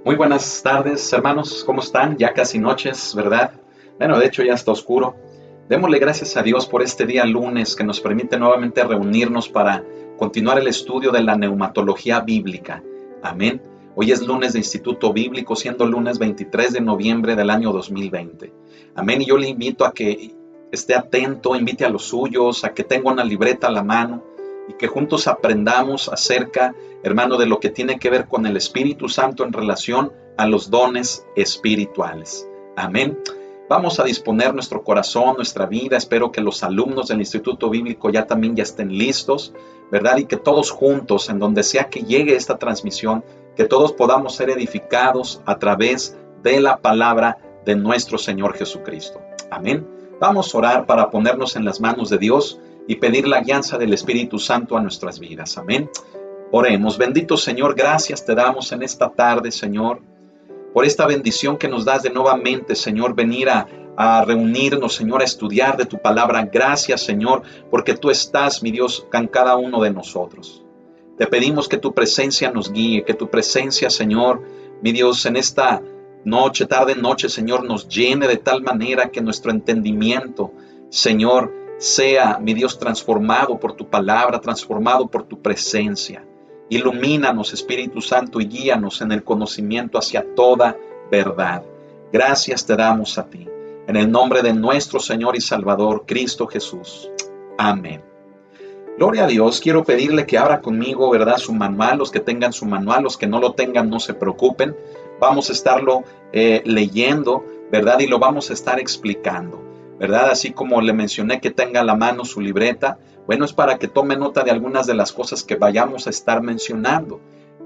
Muy buenas tardes, hermanos, ¿cómo están? Ya casi noches, ¿verdad? Bueno, de hecho ya está oscuro. Démosle gracias a Dios por este día lunes que nos permite nuevamente reunirnos para continuar el estudio de la neumatología bíblica. Amén. Hoy es lunes de Instituto Bíblico, siendo lunes 23 de noviembre del año 2020. Amén. Y yo le invito a que esté atento, invite a los suyos, a que tenga una libreta a la mano y que juntos aprendamos acerca, hermano, de lo que tiene que ver con el Espíritu Santo en relación a los dones espirituales. Amén. Vamos a disponer nuestro corazón, nuestra vida. Espero que los alumnos del Instituto Bíblico ya estén listos, ¿verdad? Y que todos juntos, en donde sea que llegue esta transmisión, que todos podamos ser edificados a través de la palabra de nuestro Señor Jesucristo. Amén. Vamos a orar para ponernos en las manos de Dios y pedir la guianza del Espíritu Santo a nuestras vidas. Amén. Oremos. Bendito Señor, gracias te damos en esta tarde, Señor, por esta bendición que nos das de nuevamente, Señor, venir a reunirnos, Señor, a estudiar de tu palabra. Gracias, Señor, porque tú estás, mi Dios, con cada uno de nosotros. Te pedimos que tu presencia nos guíe, que tu presencia, Señor, mi Dios, en esta noche, tarde, noche, Señor, nos llene de tal manera que nuestro entendimiento, Señor, sea, mi Dios, transformado por tu palabra, transformado por tu presencia. Ilumínanos, Espíritu Santo, y guíanos en el conocimiento hacia toda verdad. Gracias te damos a ti. En el nombre de nuestro Señor y Salvador, Cristo Jesús. Amén. Gloria a Dios. Quiero pedirle que abra conmigo, ¿verdad?, su manual. Los que tengan su manual, los que no lo tengan, no se preocupen. Vamos a estarlo leyendo, ¿verdad? Y lo vamos a estar explicando, ¿verdad? Así como le mencioné que tenga a la mano su libreta, bueno, es para que tome nota de algunas de las cosas que vayamos a estar mencionando.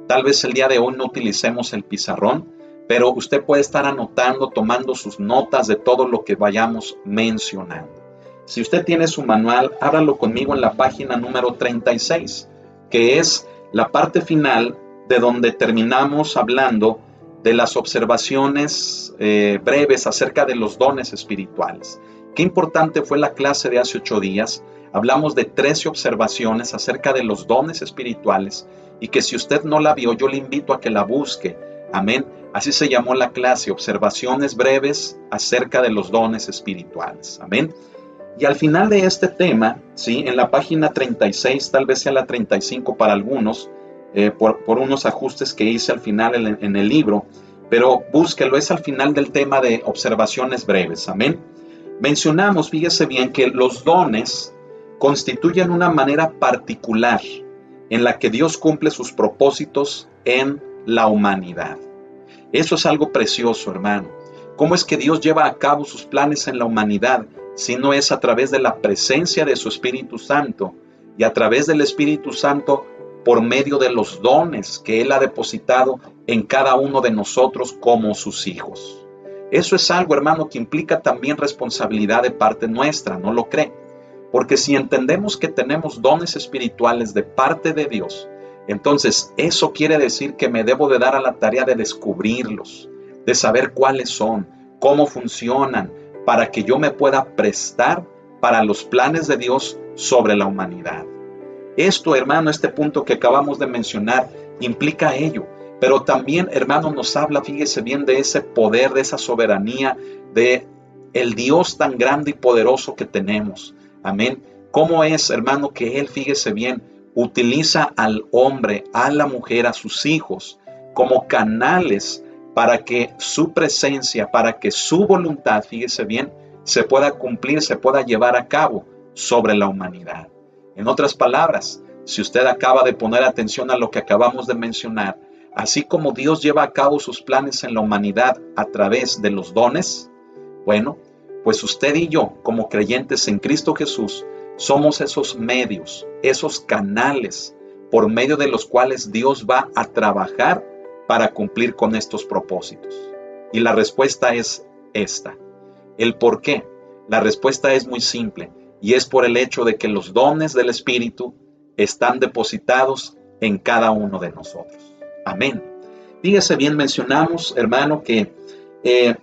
Tal vez el día de hoy no utilicemos el pizarrón, pero usted puede estar anotando, tomando sus notas de todo lo que vayamos mencionando. Si usted tiene su manual, ábralo conmigo en la página número 36, que es la parte final de donde terminamos hablando de las observaciones breves acerca de los dones espirituales. Qué importante fue la clase de hace 8 días. Hablamos de 13 observaciones acerca de los dones espirituales y que si usted no la vio, yo le invito a que la busque. Amén. Así se llamó la clase, observaciones breves acerca de los dones espirituales. Amén. Y al final de este tema, ¿sí?, en la página 36, tal vez sea la 35 para algunos, por unos ajustes que hice al final en el libro, pero búsquelo, es al final del tema de observaciones breves. Amén. Mencionamos, fíjese bien, que los dones constituyen una manera particular en la que Dios cumple sus propósitos en la humanidad. Eso es algo precioso, hermano. ¿Cómo es que Dios lleva a cabo sus planes en la humanidad si no es a través de la presencia de su Espíritu Santo y a través del Espíritu Santo por medio de los dones que Él ha depositado en cada uno de nosotros como sus hijos? Eso es algo, hermano, que implica también responsabilidad de parte nuestra, ¿no lo cree? Porque si entendemos que tenemos dones espirituales de parte de Dios, entonces eso quiere decir que me debo de dar a la tarea de descubrirlos, de saber cuáles son, cómo funcionan, para que yo me pueda prestar para los planes de Dios sobre la humanidad. Esto, hermano, este punto que acabamos de mencionar, implica ello. Pero también, hermano, nos habla, fíjese bien, de ese poder, de esa soberanía, de el Dios tan grande y poderoso que tenemos. Amén. ¿Cómo es, hermano, que Él, fíjese bien, utiliza al hombre, a la mujer, a sus hijos, como canales para que su presencia, para que su voluntad, fíjese bien, se pueda cumplir, se pueda llevar a cabo sobre la humanidad? En otras palabras, si usted acaba de poner atención a lo que acabamos de mencionar, así como Dios lleva a cabo sus planes en la humanidad a través de los dones, bueno, pues usted y yo, como creyentes en Cristo Jesús, somos esos medios, esos canales por medio de los cuales Dios va a trabajar para cumplir con estos propósitos. Y la respuesta es esta. ¿El por qué? La respuesta es muy simple y es por el hecho de que los dones del Espíritu están depositados en cada uno de nosotros. Amén. Fíjese bien, mencionamos, hermano, que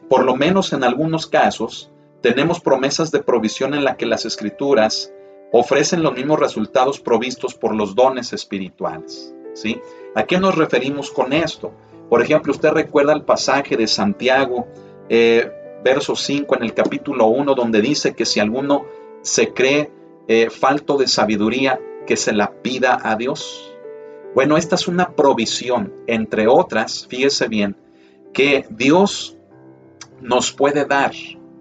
por lo menos en algunos casos tenemos promesas de provisión en la que las Escrituras ofrecen los mismos resultados provistos por los dones espirituales, ¿sí? ¿A qué nos referimos con esto? Por ejemplo, usted recuerda el pasaje de Santiago, verso 5 en el capítulo 1, donde dice que si alguno se cree falto de sabiduría, que se la pida a Dios. Bueno, esta es una provisión, entre otras, fíjese bien, que Dios nos puede dar,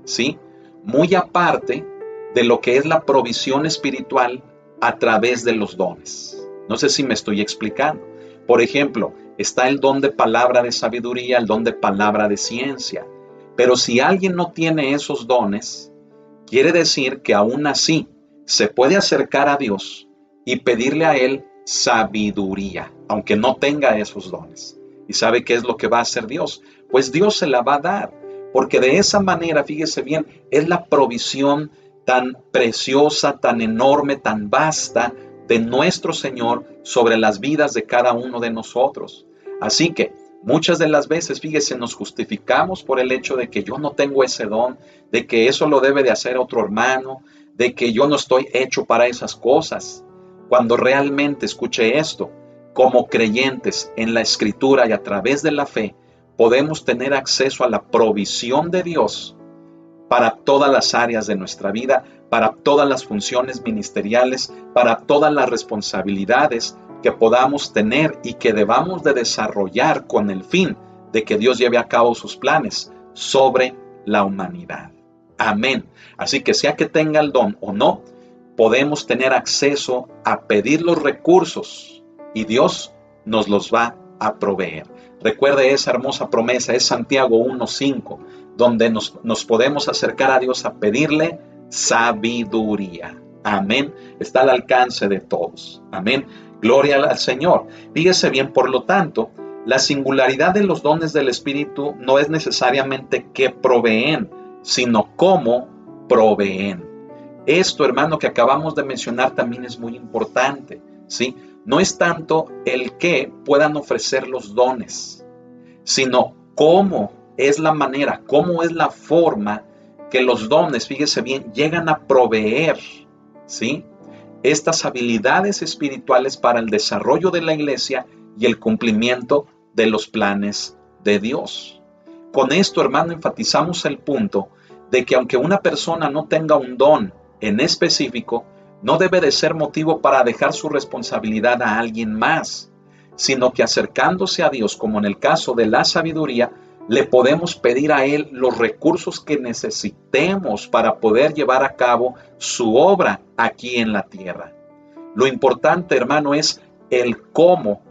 ¿sí? Muy aparte de lo que es la provisión espiritual a través de los dones. No sé si me estoy explicando. Por ejemplo, está el don de palabra de sabiduría, el don de palabra de ciencia. Pero si alguien no tiene esos dones, quiere decir que aún así se puede acercar a Dios y pedirle a Él sabiduría, aunque no tenga esos dones. ¿Y sabe qué es lo que va a hacer Dios? Pues Dios se la va a dar, porque de esa manera, fíjese bien, es la provisión tan preciosa, tan enorme, tan vasta de nuestro Señor sobre las vidas de cada uno de nosotros. Así que muchas de las veces, fíjese, nos justificamos por el hecho de que yo no tengo ese don, de que eso lo debe de hacer otro hermano, de que yo no estoy hecho para esas cosas. Cuando realmente, escuche esto, como creyentes en la Escritura y a través de la fe, podemos tener acceso a la provisión de Dios para todas las áreas de nuestra vida, para todas las funciones ministeriales, para todas las responsabilidades que podamos tener y que debamos de desarrollar con el fin de que Dios lleve a cabo sus planes sobre la humanidad. Amén. Así que sea que tenga el don o no, podemos tener acceso a pedir los recursos y Dios nos los va a proveer. Recuerde esa hermosa promesa, es Santiago 1:5, donde nos podemos acercar a Dios a pedirle sabiduría. Amén. Está al alcance de todos. Amén. Gloria al Señor. Fíjese bien, por lo tanto, la singularidad de los dones del Espíritu no es necesariamente que proveen, sino cómo proveen. Esto, hermano, que acabamos de mencionar también es muy importante, ¿sí? No es tanto el que puedan ofrecer los dones, sino cómo es la manera, cómo es la forma que los dones, fíjese bien, llegan a proveer, ¿sí?, estas habilidades espirituales para el desarrollo de la iglesia y el cumplimiento de los planes de Dios. Con esto, hermano, enfatizamos el punto de que aunque una persona no tenga un don en específico, no debe de ser motivo para dejar su responsabilidad a alguien más, sino que acercándose a Dios, como en el caso de la sabiduría, le podemos pedir a Él los recursos que necesitemos para poder llevar a cabo su obra aquí en la tierra. Lo importante, hermano, es el cómo,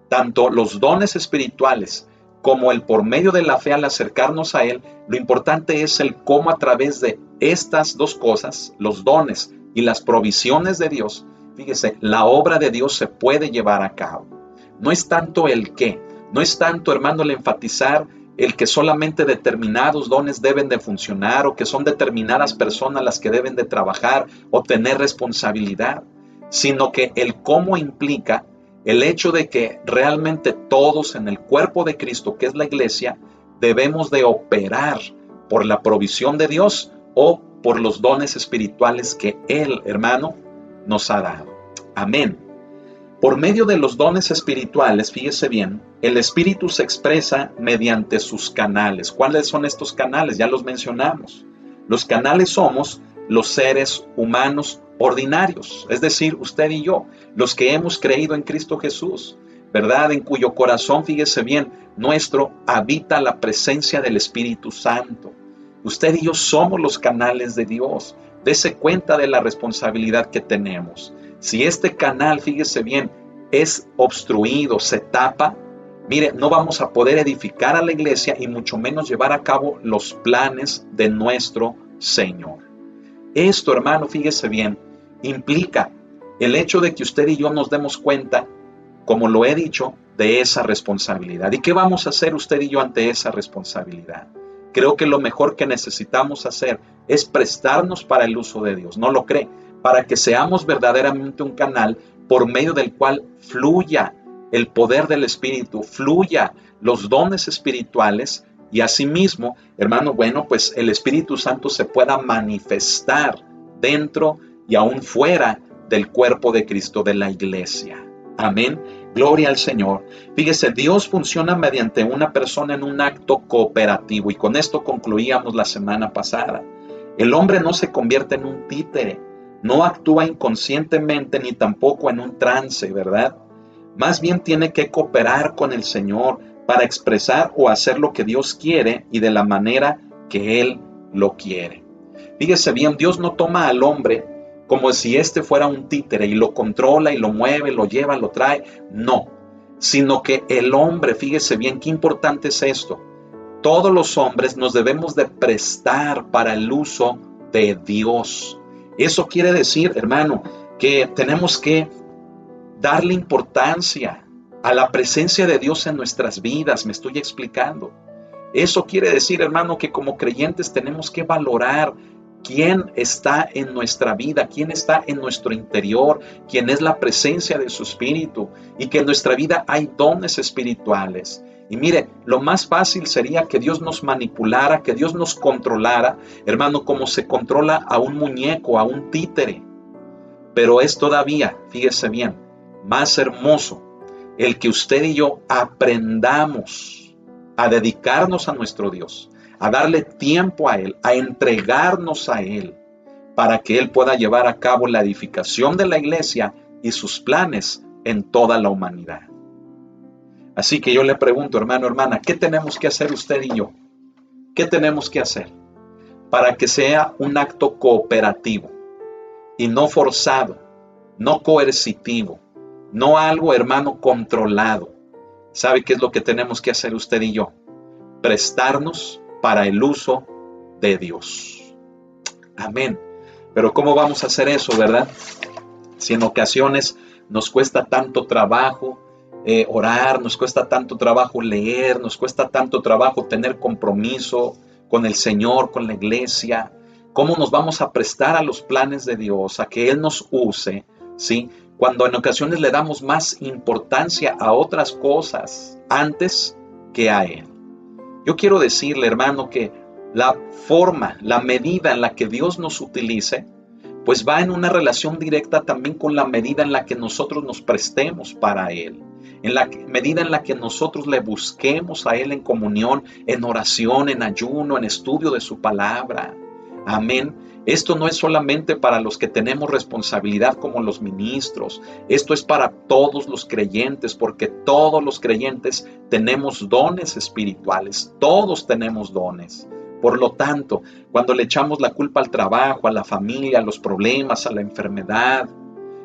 tanto los dones espirituales como el por medio de la fe al acercarnos a Él, lo importante es el cómo a través de estas dos cosas, los dones y las provisiones de Dios, fíjese, la obra de Dios se puede llevar a cabo. No es tanto el qué, no es tanto, hermano, el enfatizar el que solamente determinados dones deben de funcionar o que son determinadas personas las que deben de trabajar o tener responsabilidad, sino que el cómo implica el hecho de que realmente todos en el cuerpo de Cristo, que es la iglesia, debemos de operar por la provisión de Dios o por los dones espirituales que Él, hermano, nos ha dado. Amén. Por medio de los dones espirituales, fíjese bien, el Espíritu se expresa mediante sus canales. ¿Cuáles son estos canales? Ya los mencionamos. Los canales somos los seres humanos ordinarios, es decir, usted y yo, los que hemos creído en Cristo Jesús, ¿verdad? En cuyo corazón, fíjese bien, nuestro habita la presencia del Espíritu Santo. Usted y yo somos los canales de Dios. Dese cuenta de la responsabilidad que tenemos. Si este canal, fíjese bien, es obstruido, se tapa, mire, no vamos a poder edificar a la iglesia y mucho menos llevar a cabo los planes de nuestro Señor. Esto, hermano, fíjese bien, implica el hecho de que usted y yo nos demos cuenta, como lo he dicho, de esa responsabilidad. ¿Y qué vamos a hacer usted y yo ante esa responsabilidad? Creo que lo mejor que necesitamos hacer es prestarnos para el uso de Dios, ¿no lo cree? Para que seamos verdaderamente un canal por medio del cual fluya el poder del Espíritu, fluya los dones espirituales y asimismo, hermano, bueno, pues el Espíritu Santo se pueda manifestar dentro y aún fuera del cuerpo de Cristo, de la iglesia. Amén. Gloria al Señor. Fíjese, Dios funciona mediante una persona en un acto cooperativo, y con esto concluíamos la semana pasada. El hombre no se convierte en un títere, no actúa inconscientemente ni tampoco en un trance, ¿verdad? Más bien tiene que cooperar con el Señor para expresar o hacer lo que Dios quiere y de la manera que Él lo quiere. Fíjese bien, Dios no toma al hombre como si éste fuera un títere y lo controla y lo mueve, lo lleva, lo trae. No, sino que el hombre, fíjese bien, qué importante es esto. Todos los hombres nos debemos de prestar para el uso de Dios. Eso quiere decir, hermano, que tenemos que darle importancia a la presencia de Dios en nuestras vidas. Me estoy explicando. Eso quiere decir, hermano, que como creyentes tenemos que valorar quién está en nuestra vida, quién está en nuestro interior, quién es la presencia de su Espíritu, y que en nuestra vida hay dones espirituales. Y mire, lo más fácil sería que Dios nos manipulara, que Dios nos controlara, hermano, como se controla a un muñeco, a un títere. Pero es todavía, fíjese bien, más hermoso el que usted y yo aprendamos a dedicarnos a nuestro Dios, a darle tiempo a Él, a entregarnos a Él, para que Él pueda llevar a cabo la edificación de la iglesia y sus planes en toda la humanidad. Así que yo le pregunto, hermano, hermana, ¿qué tenemos que hacer usted y yo? ¿Qué tenemos que hacer para que sea un acto cooperativo y no forzado, no coercitivo, no algo, hermano, controlado? ¿Sabe qué es lo que tenemos que hacer usted y yo? Prestarnos para el uso de Dios. Amén. Pero ¿cómo vamos a hacer eso, verdad? Si en ocasiones nos cuesta tanto trabajo orar, nos cuesta tanto trabajo leer, nos cuesta tanto trabajo tener compromiso con el Señor, con la iglesia. ¿Cómo nos vamos a prestar a los planes de Dios, a que Él nos use, ¿sí? Cuando en ocasiones le damos más importancia a otras cosas antes que a Él. Yo quiero decirle, hermano, que la forma, la medida en la que Dios nos utilice, pues va en una relación directa también con la medida en la que nosotros nos prestemos para Él, en la medida en la que nosotros le busquemos a Él en comunión, en oración, en ayuno, en estudio de su palabra. Amén. Esto no es solamente para los que tenemos responsabilidad como los ministros. Esto es para todos los creyentes, porque todos los creyentes tenemos dones espirituales. Todos tenemos dones. Por lo tanto, cuando le echamos la culpa al trabajo, a la familia, a los problemas, a la enfermedad,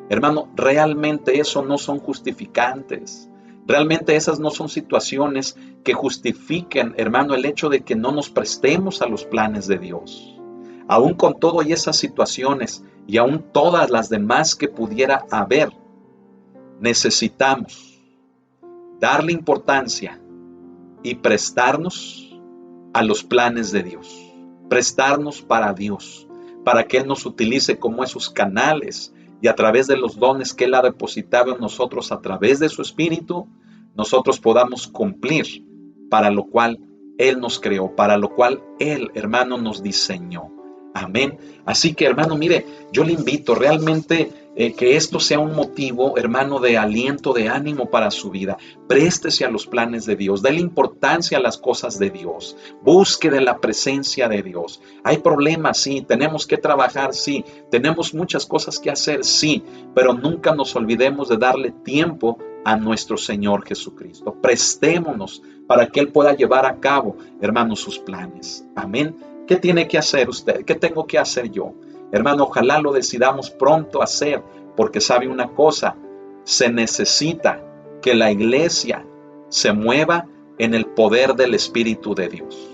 hermano, realmente eso no son justificantes. Realmente esas no son situaciones que justifiquen, hermano, el hecho de que no nos prestemos a los planes de Dios. Aún con todo y esas situaciones y aún todas las demás que pudiera haber, necesitamos darle importancia y prestarnos a los planes de Dios. Prestarnos para Dios, para que Él nos utilice como esos canales y a través de los dones que Él ha depositado en nosotros a través de su Espíritu, nosotros podamos cumplir para lo cual Él nos creó, para lo cual Él, hermano, nos diseñó. Amén. Así que, hermano, mire, yo le invito realmente que esto sea un motivo, hermano, de aliento, de ánimo para su vida. Préstese a los planes de Dios, déle importancia a las cosas de Dios, busque de la presencia de Dios. Hay problemas, sí, tenemos que trabajar, sí, tenemos muchas cosas que hacer, sí, pero nunca nos olvidemos de darle tiempo a nuestro Señor Jesucristo. Prestémonos para que Él pueda llevar a cabo, hermano, sus planes. Amén. ¿Qué tiene que hacer usted? ¿Qué tengo que hacer yo? Hermano, ojalá lo decidamos pronto hacer, porque sabe una cosa, se necesita que la iglesia se mueva en el poder del Espíritu de Dios.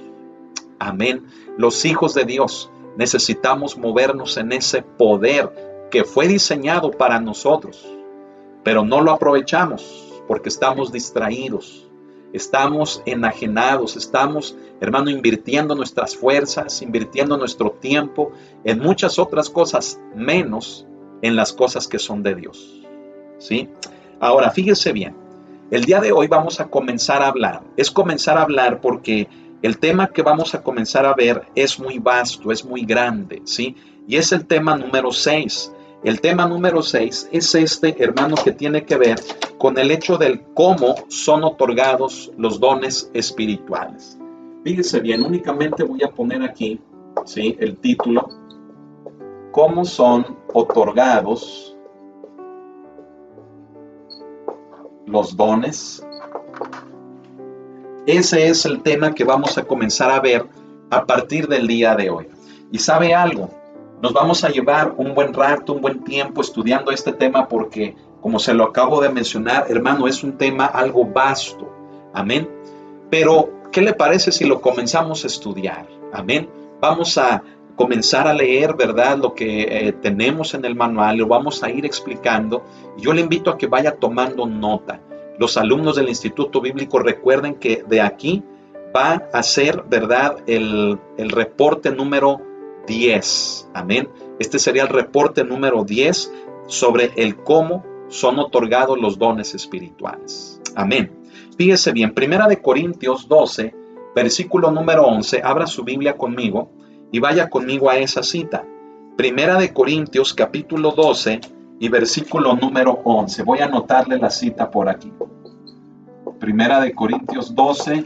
Amén. Los hijos de Dios necesitamos movernos en ese poder que fue diseñado para nosotros, pero no lo aprovechamos porque estamos distraídos. Estamos enajenados, estamos, hermano, invirtiendo nuestras fuerzas, invirtiendo nuestro tiempo en muchas otras cosas, menos en las cosas que son de Dios. ¿Sí? Ahora, fíjese bien, el día de hoy vamos a comenzar a hablar. Es comenzar a hablar porque el tema que vamos a comenzar a ver es muy vasto, es muy grande, ¿sí? Y es el tema número 6. El tema número 6 es este, hermano, que tiene que ver con el hecho del cómo son otorgados los dones espirituales. Fíjese bien, únicamente voy a poner aquí, ¿sí?, el título, cómo son otorgados los dones. Ese es el tema que vamos a comenzar a ver a partir del día de hoy. Y ¿sabe algo? Nos vamos a llevar un buen rato, un buen tiempo estudiando este tema porque, como se lo acabo de mencionar, hermano, es un tema algo vasto. Amén. Pero, ¿qué le parece si lo comenzamos a estudiar? Amén. Vamos a comenzar a leer, ¿verdad?, lo que tenemos en el manual, lo vamos a ir explicando. Yo le invito a que vaya tomando nota. Los alumnos del Instituto Bíblico recuerden que de aquí va a ser, ¿verdad?, el reporte número 10. Amén. Este sería el reporte número 10 sobre el cómo son otorgados los dones espirituales. Amén. Fíjese bien, 1 Corintios 12, versículo número 11, abra su Biblia conmigo y vaya conmigo a esa cita. 1 Corintios capítulo 12 y versículo número 11. Voy a anotarle la cita por aquí. 1 Corintios 12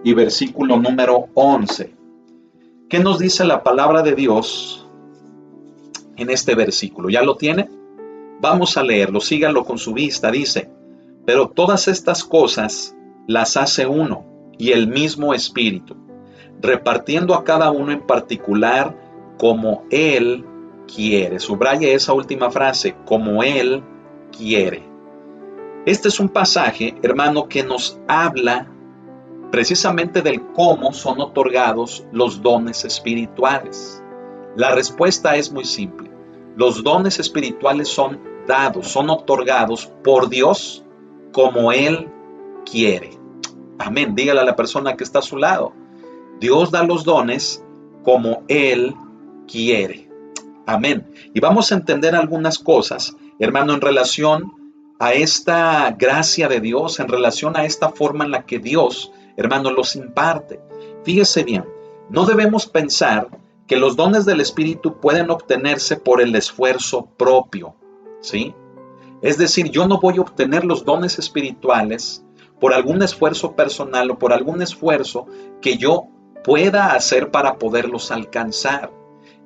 y versículo número 11. ¿Qué nos dice la palabra de Dios en este versículo? ¿Ya lo tiene? Vamos a leerlo, síganlo con su vista. Dice: pero todas estas cosas las hace uno y el mismo Espíritu, repartiendo a cada uno en particular como Él quiere. Subraye esa última frase, como Él quiere. Este es un pasaje, hermano, que nos habla precisamente del cómo son otorgados los dones espirituales. La respuesta es muy simple. Los dones espirituales son dados, son otorgados por Dios como Él quiere. Amén. Dígale a la persona que está a su lado: Dios da los dones como Él quiere. Amén. Y vamos a entender algunas cosas, hermano, en relación a esta gracia de Dios, en relación a esta forma en la que Dios, hermano, los imparte. Fíjese bien, no debemos pensar que los dones del Espíritu pueden obtenerse por el esfuerzo propio, ¿sí? Es decir, yo no voy a obtener los dones espirituales por algún esfuerzo personal o por algún esfuerzo que yo pueda hacer para poderlos alcanzar.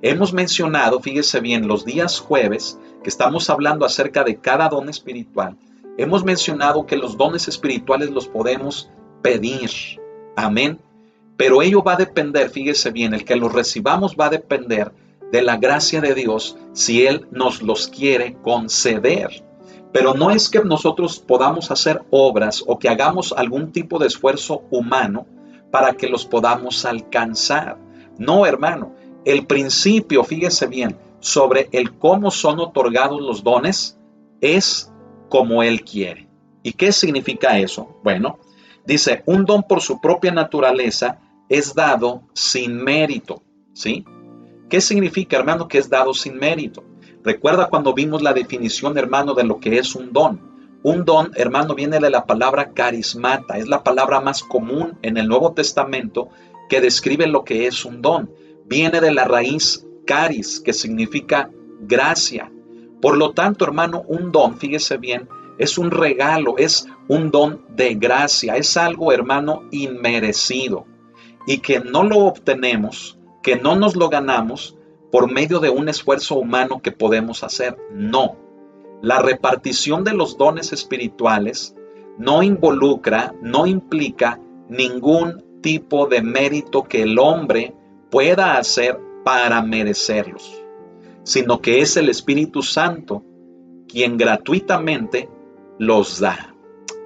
Hemos mencionado, fíjese bien, los días jueves, que estamos hablando acerca de cada don espiritual, hemos mencionado que los dones espirituales los podemos pedir. Amén. Pero ello va a depender, fíjese bien, el que los recibamos va a depender de la gracia de Dios si Él nos los quiere conceder. Pero no es que nosotros podamos hacer obras o que hagamos algún tipo de esfuerzo humano para que los podamos alcanzar. No, hermano. El principio, fíjese bien, sobre el cómo son otorgados los dones es como Él quiere. ¿Y qué significa eso? Bueno, dice, un don por su propia naturaleza es dado sin mérito, ¿sí? ¿Qué significa, hermano, que es dado sin mérito? Recuerda cuando vimos la definición, hermano, de lo que es un don. Un don, hermano, viene de la palabra carismata, es la palabra más común en el Nuevo Testamento que describe lo que es un don. Viene de la raíz caris, que significa gracia. Por lo tanto, hermano, un don, fíjese bien, es un regalo, es un don de gracia, es algo, hermano, inmerecido y que no lo obtenemos, que no nos lo ganamos por medio de un esfuerzo humano que podemos hacer. No. La repartición de los dones espirituales no involucra, no implica ningún tipo de mérito que el hombre pueda hacer para merecerlos, sino que es el Espíritu Santo quien gratuitamente los da.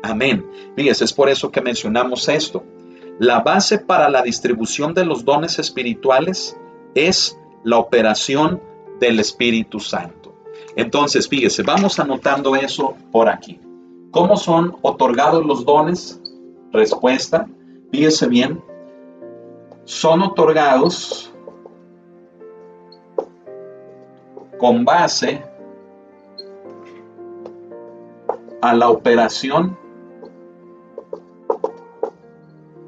Amén. Fíjese, es por eso que mencionamos esto. La base para la distribución de los dones espirituales es la operación del Espíritu Santo. Entonces, fíjese, vamos anotando eso por aquí. ¿Cómo son otorgados los dones? Respuesta, fíjese bien, son otorgados con base a la operación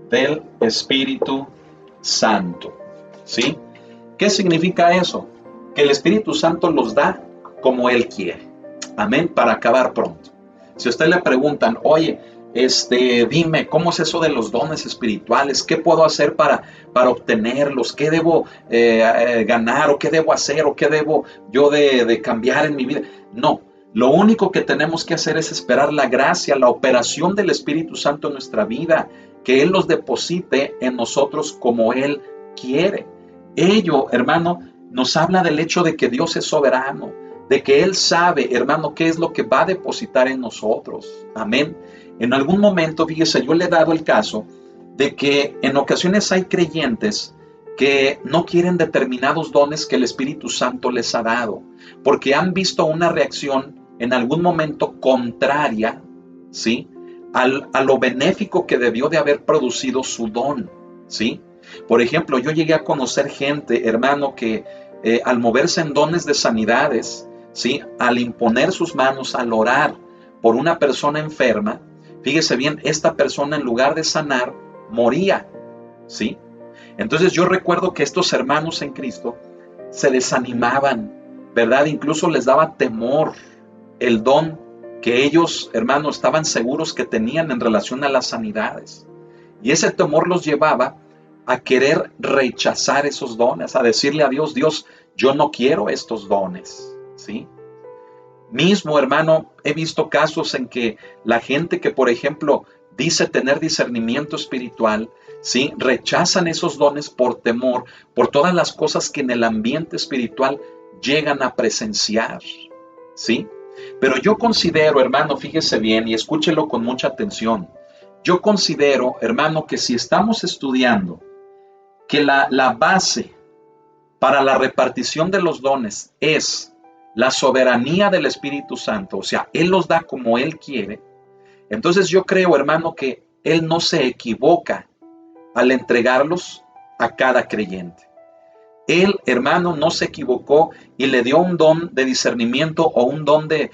del Espíritu Santo. ¿Sí? ¿Qué significa eso? Que el Espíritu Santo los da como Él quiere. Amén, para acabar pronto. Si a usted le preguntan, oye, dime, ¿cómo es eso de los dones espirituales? ¿Qué puedo hacer para obtenerlos? ¿Qué debo ganar? ¿O qué debo hacer? ¿O qué debo yo de cambiar en mi vida? No, lo único que tenemos que hacer es esperar la gracia, la operación del Espíritu Santo en nuestra vida, que Él los deposite en nosotros como Él quiere. Ello, hermano, nos habla del hecho de que Dios es soberano, de que Él sabe, hermano, qué es lo que va a depositar en nosotros. Amén. En algún momento, fíjese, yo le he dado el caso de que en ocasiones hay creyentes que no quieren determinados dones que el Espíritu Santo les ha dado, porque han visto una reacción en algún momento contraria, ¿sí?, a lo benéfico que debió de haber producido su don, ¿sí? Por ejemplo, yo llegué a conocer gente, hermano, que al moverse en dones de sanidades, ¿sí?, al imponer sus manos, al orar por una persona enferma, fíjese bien, esta persona en lugar de sanar, moría, ¿sí? Entonces yo recuerdo que estos hermanos en Cristo se desanimaban, ¿verdad? Incluso les daba temor el don que ellos, hermanos, estaban seguros que tenían en relación a las sanidades. Y ese temor los llevaba a querer rechazar esos dones, a decirle a Dios, Dios, yo no quiero estos dones, ¿sí? Mismo, hermano, he visto casos en que la gente que, por ejemplo, dice tener discernimiento espiritual, ¿sí?, rechazan esos dones por temor, por todas las cosas que en el ambiente espiritual llegan a presenciar, ¿sí? Pero yo considero, hermano, fíjese bien y escúchelo con mucha atención. Yo considero, hermano, que si estamos estudiando que la base para la repartición de los dones es la soberanía del Espíritu Santo, o sea, Él los da como Él quiere, entonces yo creo, hermano, que Él no se equivoca al entregarlos a cada creyente. Él, hermano, no se equivocó y le dio un don de discernimiento o un don de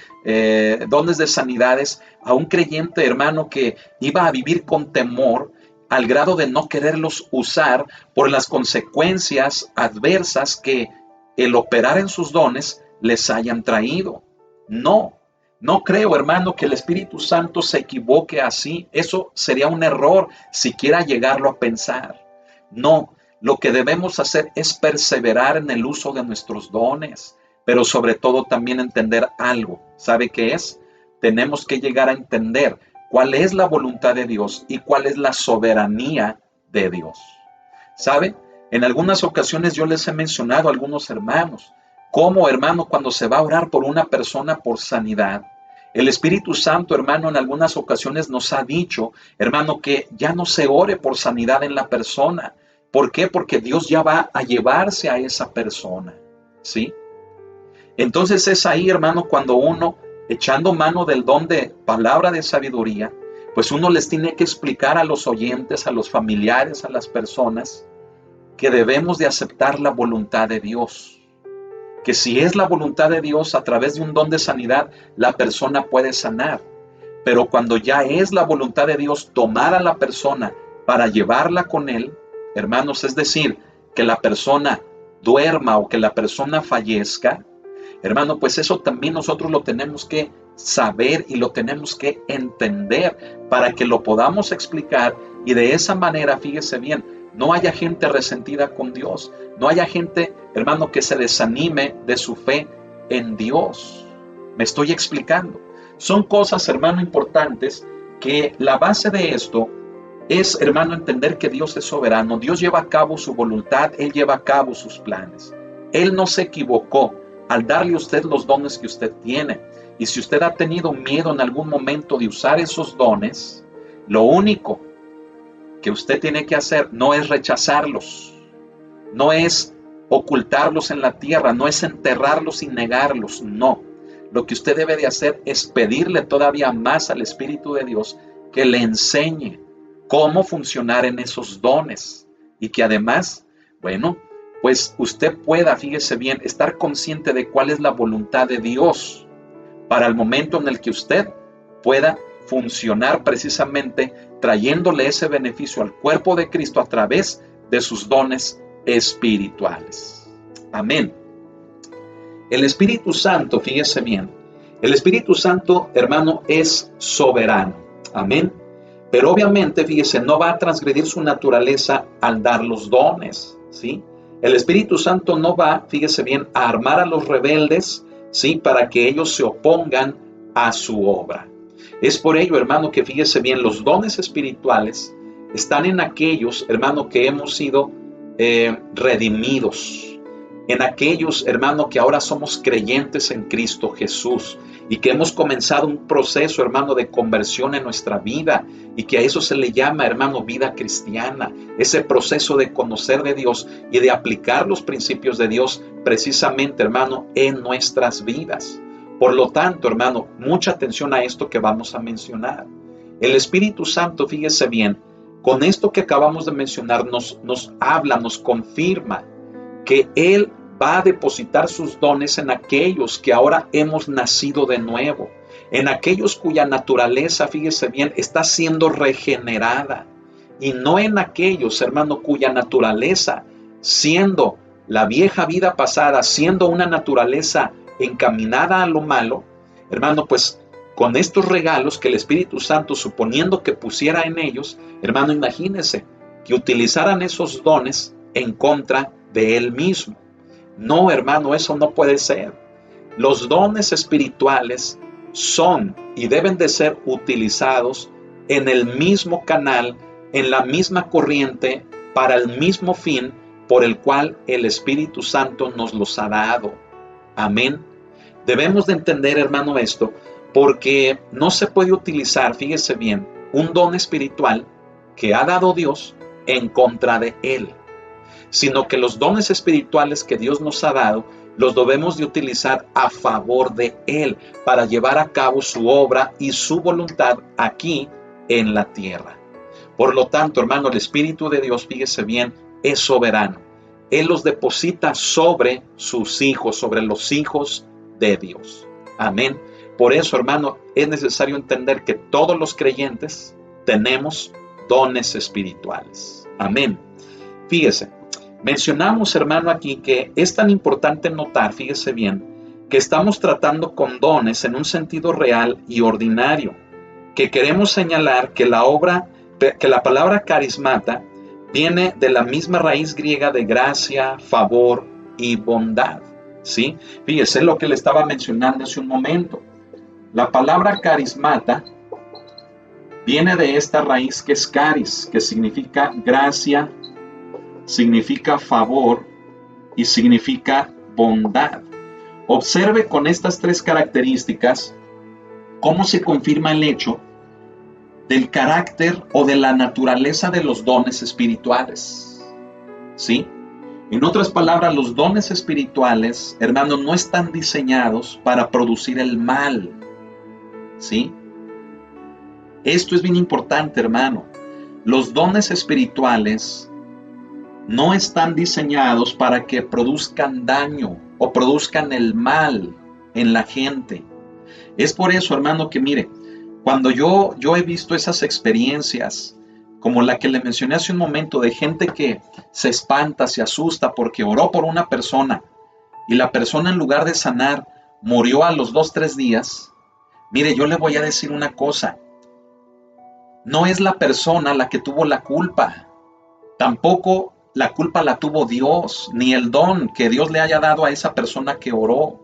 dones de sanidades a un creyente, hermano, que iba a vivir con temor al grado de no quererlos usar por las consecuencias adversas que el operar en sus dones les hayan traído. No creo, hermano, que el Espíritu Santo se equivoque así. Eso sería un error siquiera llegarlo a pensar. No, lo que debemos hacer es perseverar en el uso de nuestros dones, pero sobre todo también entender algo. ¿Sabe qué es? Tenemos que llegar a entender cuál es la voluntad de Dios y cuál es la soberanía de Dios. ¿Sabe? En algunas ocasiones yo les he mencionado a algunos hermanos, cómo, hermano, cuando se va a orar por una persona por sanidad, el Espíritu Santo, hermano, en algunas ocasiones nos ha dicho, hermano, que ya no se ore por sanidad en la persona. ¿Por qué? Porque Dios ya va a llevarse a esa persona, ¿sí? Entonces es ahí, hermano, cuando uno, echando mano del don de palabra de sabiduría, pues uno les tiene que explicar a los oyentes, a los familiares, a las personas, que debemos de aceptar la voluntad de Dios. Que si es la voluntad de Dios, a través de un don de sanidad, la persona puede sanar. Pero cuando ya es la voluntad de Dios tomar a la persona para llevarla con Él, hermanos, es decir, que la persona duerma o que la persona fallezca, hermano, pues eso también nosotros lo tenemos que saber y lo tenemos que entender para que lo podamos explicar y de esa manera, fíjese bien, no haya gente resentida con Dios, no haya gente, hermano, que se desanime de su fe en Dios. Me estoy explicando. Son cosas, hermano, importantes que la base de esto es, hermano, entender que Dios es soberano. Dios lleva a cabo su voluntad, Él lleva a cabo sus planes. Él no se equivocó al darle a usted los dones que usted tiene. Y si usted ha tenido miedo en algún momento de usar esos dones, lo único que usted tiene que hacer no es rechazarlos, no es ocultarlos en la tierra, no es enterrarlos y negarlos, no. Lo que usted debe de hacer es pedirle todavía más al Espíritu de Dios que le enseñe cómo funcionar en esos dones y que además, bueno, pues usted pueda, fíjese bien, estar consciente de cuál es la voluntad de Dios para el momento en el que usted pueda funcionar precisamente trayéndole ese beneficio al cuerpo de Cristo a través de sus dones espirituales. Amén. El Espíritu Santo, fíjese bien, el Espíritu Santo, hermano, es soberano. Amén. Pero obviamente, fíjese, no va a transgredir su naturaleza al dar los dones, ¿sí? El Espíritu Santo no va, fíjese bien, a armar a los rebeldes, ¿sí? Para que ellos se opongan a su obra. Es por ello, hermano, que fíjese bien, los dones espirituales están en aquellos, hermano, que hemos sido redimidos. En aquellos, hermano, que ahora somos creyentes en Cristo Jesús y que hemos comenzado un proceso, hermano, de conversión en nuestra vida y que a eso se le llama, hermano, vida cristiana. Ese proceso de conocer de Dios y de aplicar los principios de Dios precisamente, hermano, en nuestras vidas. Por lo tanto, hermano, mucha atención a esto que vamos a mencionar. El Espíritu Santo, fíjese bien, con esto que acabamos de mencionar nos habla, nos confirma que Él va a depositar sus dones en aquellos que ahora hemos nacido de nuevo, en aquellos cuya naturaleza, fíjese bien, está siendo regenerada, y no en aquellos, hermano, cuya naturaleza, siendo la vieja vida pasada, siendo una naturaleza encaminada a lo malo, hermano, pues con estos regalos que el Espíritu Santo, suponiendo que pusiera en ellos, hermano, imagínese que utilizaran esos dones en contra de Él mismo. No, hermano, eso no puede ser. Los dones espirituales son y deben de ser utilizados en el mismo canal, en la misma corriente, para el mismo fin por el cual el Espíritu Santo nos los ha dado. Amén. Debemos de entender, hermano, esto, porque no se puede utilizar, fíjese bien, un don espiritual que ha dado Dios en contra de Él, sino que los dones espirituales que Dios nos ha dado, los debemos de utilizar a favor de Él, para llevar a cabo su obra y su voluntad aquí en la tierra. Por lo tanto, hermano, el Espíritu de Dios, fíjese bien, es soberano. Él los deposita sobre sus hijos, sobre los hijos de Dios. Amén. Por eso, hermano, es necesario entender que todos los creyentes tenemos dones espirituales. Amén. Fíjese, mencionamos, hermano, aquí que es tan importante notar, fíjese bien, que estamos tratando con dones en un sentido real y ordinario, que queremos señalar que la palabra carismata viene de la misma raíz griega de gracia, favor y bondad, ¿sí? Fíjese lo que le estaba mencionando hace un momento. La palabra carismata viene de esta raíz que es caris, que significa gracia, significa favor y significa bondad. Observe con estas tres características cómo se confirma el hecho del carácter o de la naturaleza de los dones espirituales, ¿sí? En otras palabras, los dones espirituales, hermanos, no están diseñados para producir el mal, ¿sí? Esto es bien importante, hermano. Los dones espirituales no están diseñados para que produzcan daño o produzcan el mal en la gente. Es por eso, hermano, que mire, cuando yo he visto esas experiencias, como la que le mencioné hace un momento, de gente que se espanta, se asusta porque oró por una persona y la persona, en lugar de sanar, murió a los 2-3 días. Mire, yo le voy a decir una cosa. No es la persona la que tuvo la culpa. Tampoco la culpa la tuvo Dios, ni el don que Dios le haya dado a esa persona que oró.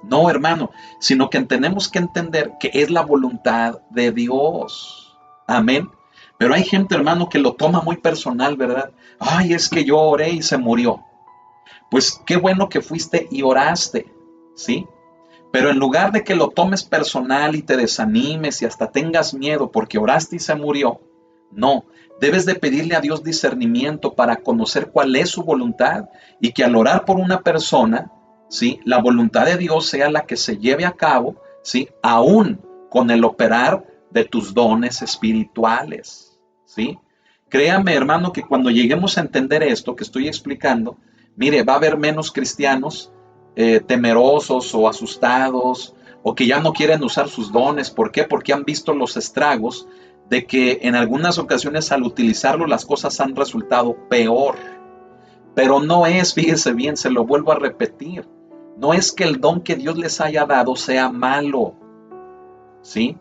No, hermano, sino que tenemos que entender que es la voluntad de Dios. Amén. Pero hay gente, hermano, que lo toma muy personal, ¿verdad? Ay, es que yo oré y se murió. Pues qué bueno que fuiste y oraste, ¿sí? Pero en lugar de que lo tomes personal y te desanimes y hasta tengas miedo porque oraste y se murió, no, debes de pedirle a Dios discernimiento para conocer cuál es su voluntad y que al orar por una persona, ¿sí?, la voluntad de Dios sea la que se lleve a cabo, ¿sí?, aún con el operar de tus dones espirituales, ¿sí? Créame, hermano, que cuando lleguemos a entender esto que estoy explicando, mire, va a haber menos cristianos temerosos o asustados o que ya no quieren usar sus dones. ¿Por qué? Porque han visto los estragos de que en algunas ocasiones al utilizarlo las cosas han resultado peor. Pero no es, fíjese bien, se lo vuelvo a repetir, No es que el don que Dios les haya dado sea malo, ¿sí?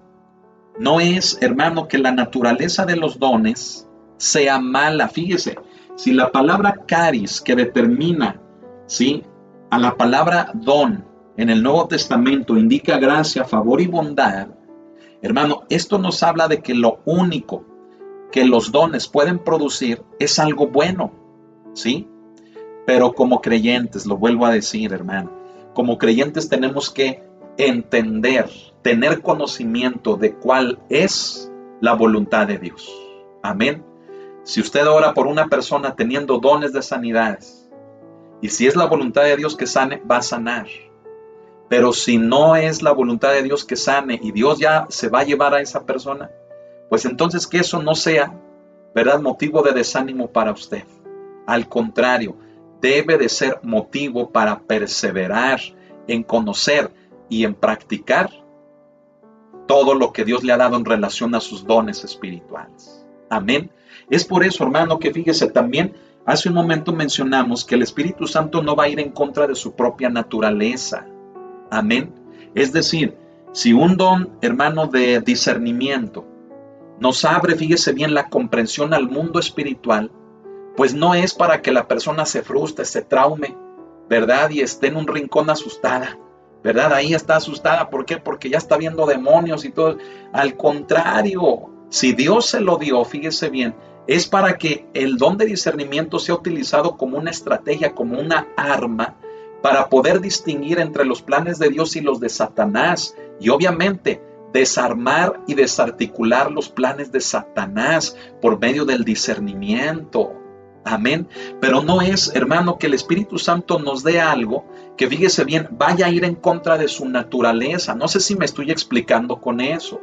No es, hermano, que la naturaleza de los dones sea mala. Fíjese, si la palabra caris, que determina, ¿sí?, a la palabra don en el Nuevo Testamento, indica gracia, favor y bondad, hermano, esto nos habla de que lo único que los dones pueden producir es algo bueno, ¿sí? Pero como creyentes, lo vuelvo a decir, hermano, como creyentes tenemos que entender, tener conocimiento de cuál es la voluntad de Dios. Amén. Si usted ora por una persona teniendo dones de sanidades, y si es la voluntad de Dios que sane, va a sanar. Pero si no es la voluntad de Dios que sane y Dios ya se va a llevar a esa persona, pues entonces que eso no sea, ¿verdad?, motivo de desánimo para usted. Al contrario, debe de ser motivo para perseverar en conocer y en practicar todo lo que Dios le ha dado en relación a sus dones espirituales. Amén. Es por eso, hermano, que fíjese también, hace un momento mencionamos que el Espíritu Santo no va a ir en contra de su propia naturaleza. Amén. Es decir, si un don, hermano, de discernimiento nos abre, fíjese bien, la comprensión al mundo espiritual, pues no es para que la persona se frustre, se traume, ¿verdad? Y esté en un rincón asustada, ¿verdad? Ahí está asustada. ¿Por qué? Porque ya está viendo demonios y todo. Al contrario, si Dios se lo dio, fíjese bien, es para que el don de discernimiento sea utilizado como una estrategia, como una arma, para poder distinguir entre los planes de Dios y los de Satanás. Y obviamente, desarmar y desarticular los planes de Satanás por medio del discernimiento. Amén. Pero no es, hermano, que el Espíritu Santo nos dé algo que, fíjese bien, vaya a ir en contra de su naturaleza. No sé si me estoy explicando con eso.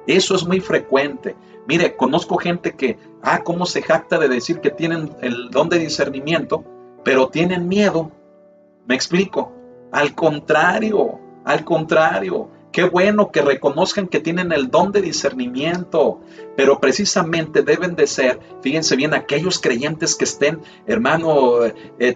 Eso es muy frecuente. Mire, conozco gente que, cómo se jacta de decir que tienen el don de discernimiento, pero tienen miedo. ¿Me explico? Al contrario. Qué bueno que reconozcan que tienen el don de discernimiento, pero precisamente deben de ser, fíjense bien, aquellos creyentes que estén, hermano,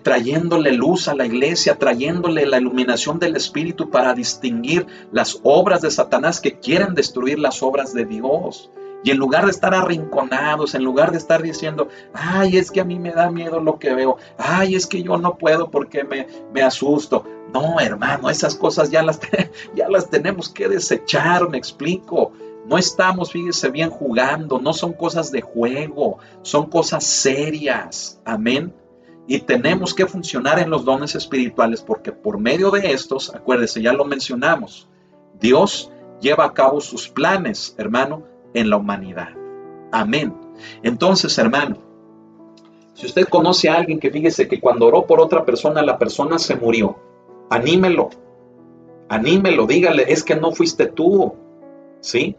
trayéndole luz a la iglesia, trayéndole la iluminación del Espíritu para distinguir las obras de Satanás que quieren destruir las obras de Dios. Y en lugar de estar arrinconados, en lugar de estar diciendo, es que a mí me da miedo lo que veo, es que yo no puedo porque me asusto. No, hermano, esas cosas ya las tenemos que desechar, me explico. No estamos, fíjese bien, jugando, no son cosas de juego, son cosas serias. Amén. Y tenemos que funcionar en los dones espirituales porque por medio de estos, acuérdese, ya lo mencionamos, Dios lleva a cabo sus planes, hermano, en la humanidad. Amén. Entonces, hermano, si usted conoce a alguien que, fíjese que cuando oró por otra persona, la persona se murió, anímelo, dígale, es que no fuiste tú, ¿sí?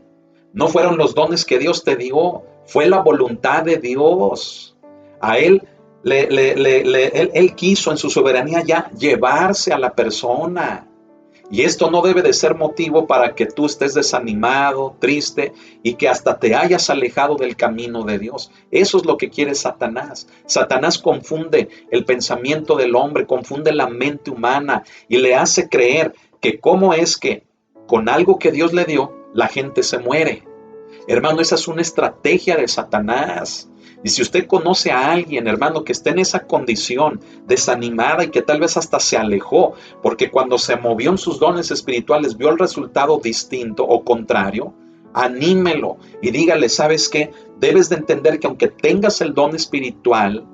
No fueron los dones que Dios te dio, fue la voluntad de Dios. A él quiso en su soberanía ya llevarse a la persona. Y esto no debe de ser motivo para que tú estés desanimado, triste y que hasta te hayas alejado del camino de Dios. Eso es lo que quiere Satanás. Satanás confunde el pensamiento del hombre, confunde la mente humana y le hace creer que cómo es que con algo que Dios le dio, la gente se muere. Hermano, esa es una estrategia de Satanás. Y si usted conoce a alguien, hermano, que esté en esa condición desanimada y que tal vez hasta se alejó, porque cuando se movió en sus dones espirituales vio el resultado distinto o contrario, anímelo y dígale, ¿sabes qué? Debes de entender que aunque tengas el don espiritual,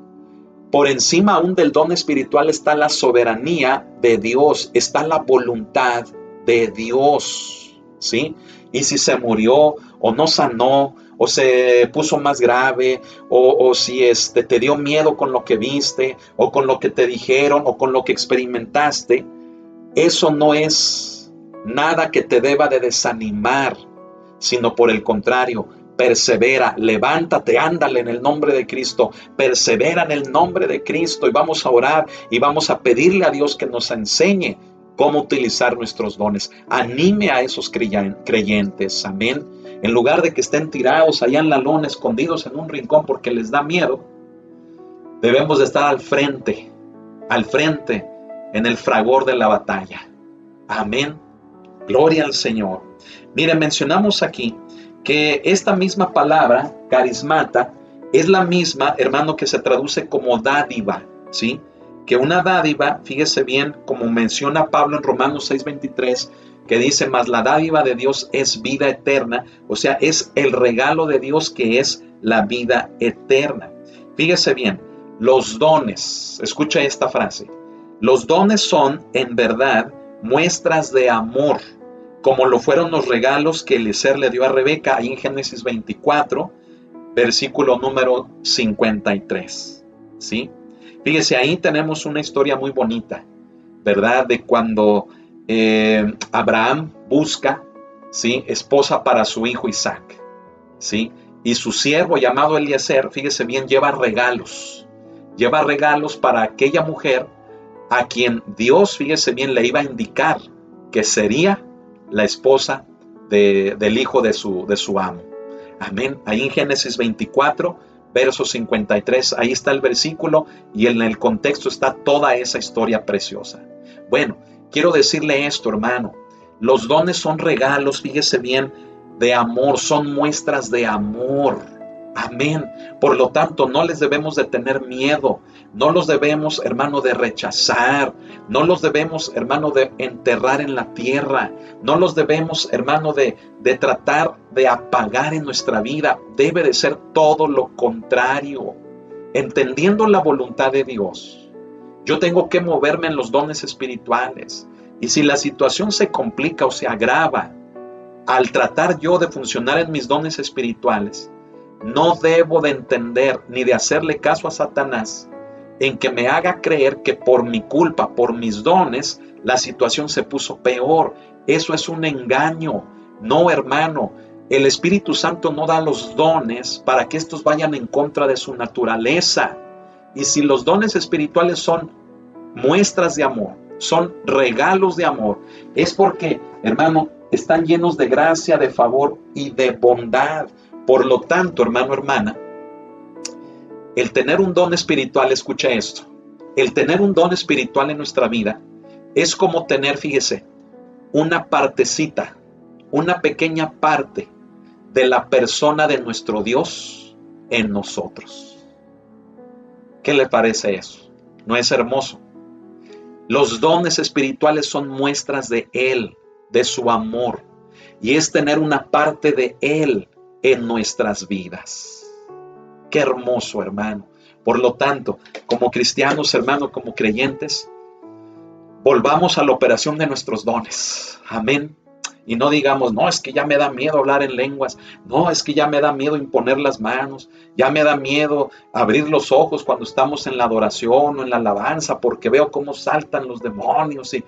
por encima aún del don espiritual está la soberanía de Dios, está la voluntad de Dios, ¿sí? Y si se murió o no sanó, o se puso más grave, o si te dio miedo con lo que viste, o con lo que te dijeron, o con lo que experimentaste, eso no es nada que te deba de desanimar, sino por el contrario, persevera, levántate, ándale en el nombre de Cristo, persevera en el nombre de Cristo y vamos a orar y vamos a pedirle a Dios que nos enseñe cómo utilizar nuestros dones. Anime a esos creyentes, amén. En lugar de que estén tirados allá en la lona, escondidos en un rincón porque les da miedo, debemos de estar al frente en el fragor de la batalla. Amén. Gloria al Señor. Miren, mencionamos aquí que esta misma palabra, carismata, es la misma, hermano, que se traduce como dádiva, ¿sí? Que una dádiva, fíjese bien, como menciona Pablo en Romanos 6:23, que dice, mas la dádiva de Dios es vida eterna, o sea, es el regalo de Dios que es la vida eterna. Fíjese bien, los dones, escucha esta frase, los dones son, en verdad, muestras de amor, como lo fueron los regalos que Eliezer le dio a Rebeca, ahí en Génesis 24, versículo número 53, ¿sí? Fíjese, ahí tenemos una historia muy bonita, ¿verdad? De cuando Abraham busca, ¿sí?, esposa para su hijo Isaac, ¿sí? Y su siervo llamado Eliezer, fíjese bien, lleva regalos para aquella mujer a quien Dios, fíjese bien, le iba a indicar que sería la esposa del hijo de su amo. Amén. Ahí en Génesis 24, verso 53, ahí está el versículo y en el contexto está toda esa historia preciosa. Bueno, quiero decirle esto, hermano. Los dones son regalos, fíjese bien, de amor, son muestras de amor. Amén. Por lo tanto, no les debemos de tener miedo, no los debemos, hermano, de rechazar, no los debemos, hermano, de enterrar en la tierra, no los debemos, hermano, de tratar de apagar en nuestra vida. Debe de ser todo lo contrario. Entendiendo la voluntad de Dios, yo tengo que moverme en los dones espirituales. Y si la situación se complica o se agrava al tratar yo de funcionar en mis dones espirituales, no debo de entender ni de hacerle caso a Satanás en que me haga creer que por mi culpa, por mis dones, la situación se puso peor. Eso es un engaño. No, hermano, el Espíritu Santo no da los dones para que estos vayan en contra de su naturaleza. Y si los dones espirituales son muestras de amor, son regalos de amor, es porque, hermano, están llenos de gracia, de favor y de bondad. Por lo tanto, hermano, hermana, el tener un don espiritual, escucha esto, el tener un don espiritual en nuestra vida es como tener, fíjese, una partecita, una pequeña parte de la persona de nuestro Dios en nosotros. ¿Qué le parece eso? ¿No es hermoso? Los dones espirituales son muestras de Él, de su amor, y es tener una parte de Él en nuestras vidas. Qué hermoso, hermano. Por lo tanto, como cristianos, hermano, como creyentes, volvamos a la operación de nuestros dones. Amén. Y no digamos, no, es que ya me da miedo hablar en lenguas. No, es que ya me da miedo imponer las manos. Ya me da miedo abrir los ojos cuando estamos en la adoración o en la alabanza porque veo cómo saltan los demonios. Y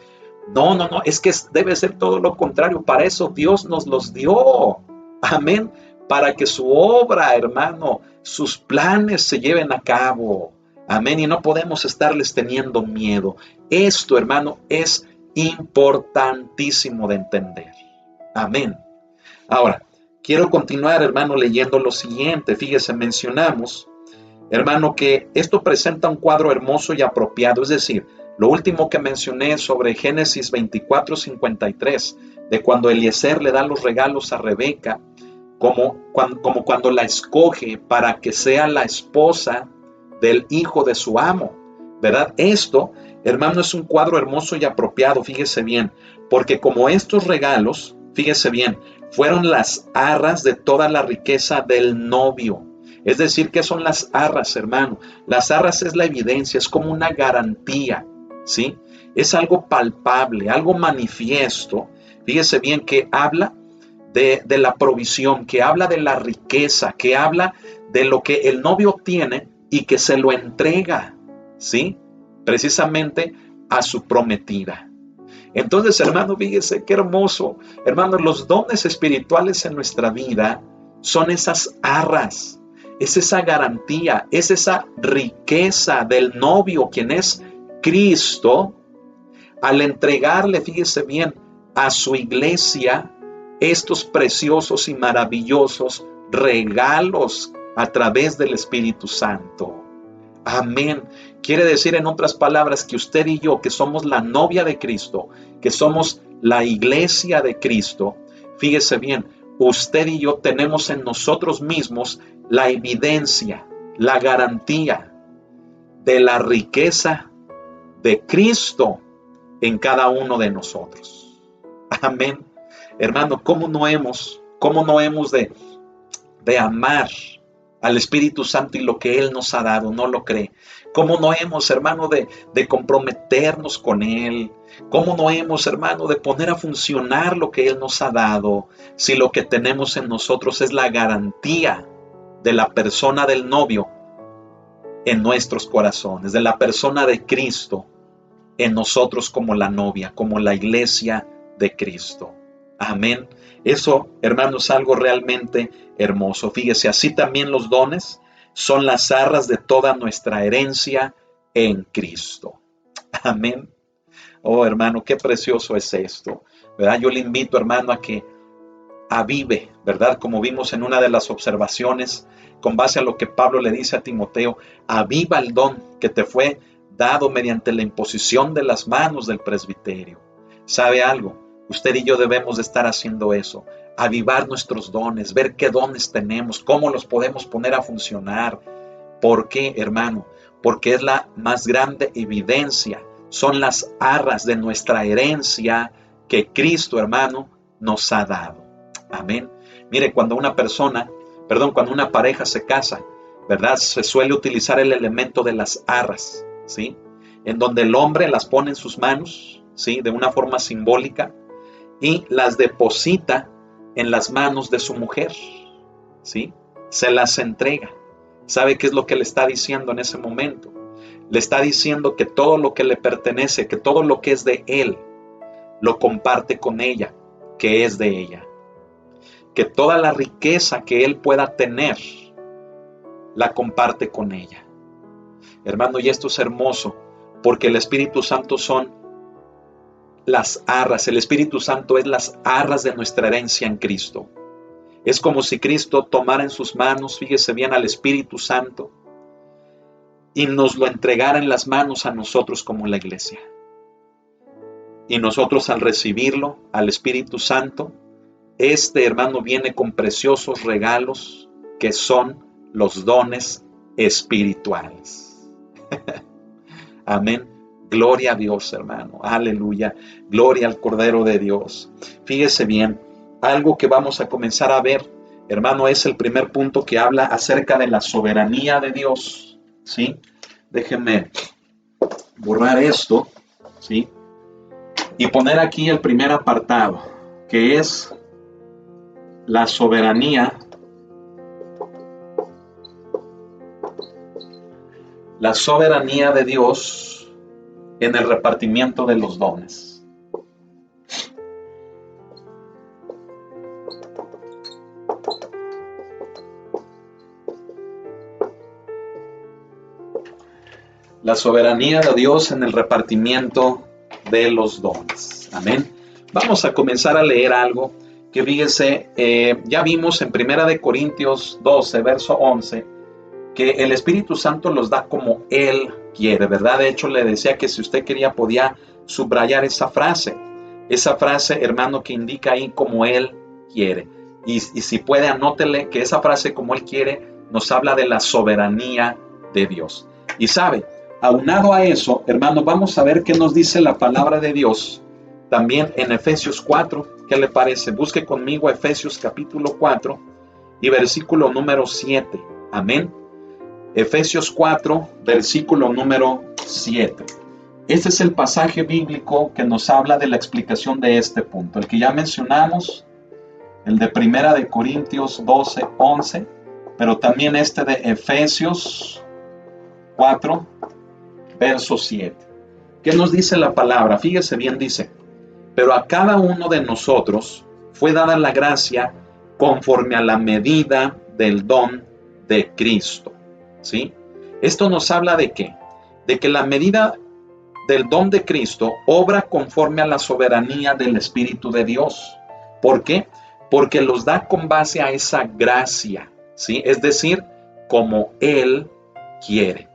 no, es que debe ser todo lo contrario. Para eso Dios nos los dio. Amén. Para que su obra, hermano, sus planes se lleven a cabo. Amén. Y no podemos estarles teniendo miedo. Esto, hermano, es importantísimo de entender. Amén. Ahora, quiero continuar, hermano, leyendo lo siguiente. Fíjese, mencionamos, hermano, que esto presenta un cuadro hermoso y apropiado. Es decir, lo último que mencioné sobre Génesis 24:53, de cuando Eliezer le da los regalos a Rebeca, como cuando la escoge para que sea la esposa del hijo de su amo, ¿verdad? Esto, hermano, es un cuadro hermoso y apropiado, fíjese bien, porque como estos regalos, fíjese bien, fueron las arras de toda la riqueza del novio. Es decir, ¿qué son las arras, hermano? Las arras es la evidencia, es como una garantía, ¿sí? Es algo palpable, algo manifiesto. Fíjese bien que habla de la provisión, que habla de la riqueza, que habla de lo que el novio tiene y que se lo entrega, ¿sí? Precisamente a su prometida. Entonces, hermano, fíjese qué hermoso. Hermano, los dones espirituales en nuestra vida son esas arras, es esa garantía, es esa riqueza del novio, quien es Cristo, al entregarle, fíjese bien, a su iglesia estos preciosos y maravillosos regalos a través del Espíritu Santo. Amén. Quiere decir, en otras palabras, que usted y yo, que somos la novia de Cristo, que somos la iglesia de Cristo, fíjese bien, usted y yo tenemos en nosotros mismos la evidencia, la garantía de la riqueza de Cristo en cada uno de nosotros. Amén. Hermano, ¿cómo no hemos de amar al Espíritu Santo y lo que Él nos ha dado? ¿No lo cree? ¿Cómo no hemos, hermano, de comprometernos con Él? ¿Cómo no hemos, hermano, de poner a funcionar lo que Él nos ha dado? Si lo que tenemos en nosotros es la garantía de la persona del novio en nuestros corazones, de la persona de Cristo en nosotros como la novia, como la iglesia de Cristo. Amén. Eso, hermanos, es algo realmente hermoso. Fíjese, así también los dones son las arras de toda nuestra herencia en Cristo. Amén. Oh, hermano, qué precioso es esto, ¿verdad? Yo le invito, hermano, a que avive, ¿verdad? Como vimos en una de las observaciones, con base a lo que Pablo le dice a Timoteo, aviva el don que te fue dado mediante la imposición de las manos del presbiterio. ¿Sabe algo? Usted y yo debemos de estar haciendo eso, avivar nuestros dones, ver qué dones tenemos, cómo los podemos poner a funcionar. ¿Por qué, hermano? Porque es la más grande evidencia, son las arras de nuestra herencia que Cristo, hermano, nos ha dado. Amén. Mire, cuando una pareja se casa, ¿verdad? Se suele utilizar el elemento de las arras, ¿sí? En donde el hombre las pone en sus manos, ¿sí? De una forma simbólica, y las deposita en las manos de su mujer, ¿sí? Se las entrega. ¿Sabe qué es lo que le está diciendo en ese momento? Le está diciendo que todo lo que le pertenece, que todo lo que es de él, lo comparte con ella, que es de ella. Que toda la riqueza que él pueda tener, la comparte con ella. Hermano, y esto es hermoso, porque el Espíritu Santo son las arras. El Espíritu Santo es las arras de nuestra herencia en Cristo. Es como si Cristo tomara en sus manos, fíjese bien, al Espíritu Santo y nos lo entregara en las manos a nosotros como la iglesia. Y nosotros, al recibirlo, al Espíritu Santo, este, hermano, viene con preciosos regalos que son los dones espirituales. Amén. Gloria a Dios, hermano. Aleluya. Gloria al Cordero de Dios. Fíjese bien, algo que vamos a comenzar a ver, hermano, es el primer punto que habla acerca de la soberanía de Dios. ¿Sí? Déjenme borrar esto, ¿sí? Y poner aquí el primer apartado, que es la soberanía. La soberanía de Dios en el repartimiento de los dones. La soberanía de Dios en el repartimiento de los dones. Amén. Vamos a comenzar a leer algo que fíjese, ya vimos en 1 Corintios 12, verso 11, que el Espíritu Santo los da como Él quiere, ¿verdad? De hecho, le decía que si usted quería podía subrayar esa frase, hermano, que indica ahí como Él quiere. Y si puede, anótele que esa frase como Él quiere nos habla de la soberanía de Dios. Y sabe, aunado a eso, hermano, vamos a ver qué nos dice la palabra de Dios también en Efesios 4. ¿Qué le parece? Busque conmigo Efesios capítulo 4 y versículo número 7. Amén. Efesios 4, versículo número 7. Este es el pasaje bíblico que nos habla de la explicación de este punto. El que ya mencionamos, el de 1 Corintios 12, 11, pero también este de Efesios 4, verso 7. ¿Qué nos dice la palabra? Fíjese bien, dice: pero a cada uno de nosotros fue dada la gracia conforme a la medida del don de Cristo. ¿Sí? Esto nos habla de ¿qué? De que la medida del don de Cristo obra conforme a la soberanía del Espíritu de Dios. ¿Por qué? Porque los da con base a esa gracia, ¿sí? Es decir, como Él quiere.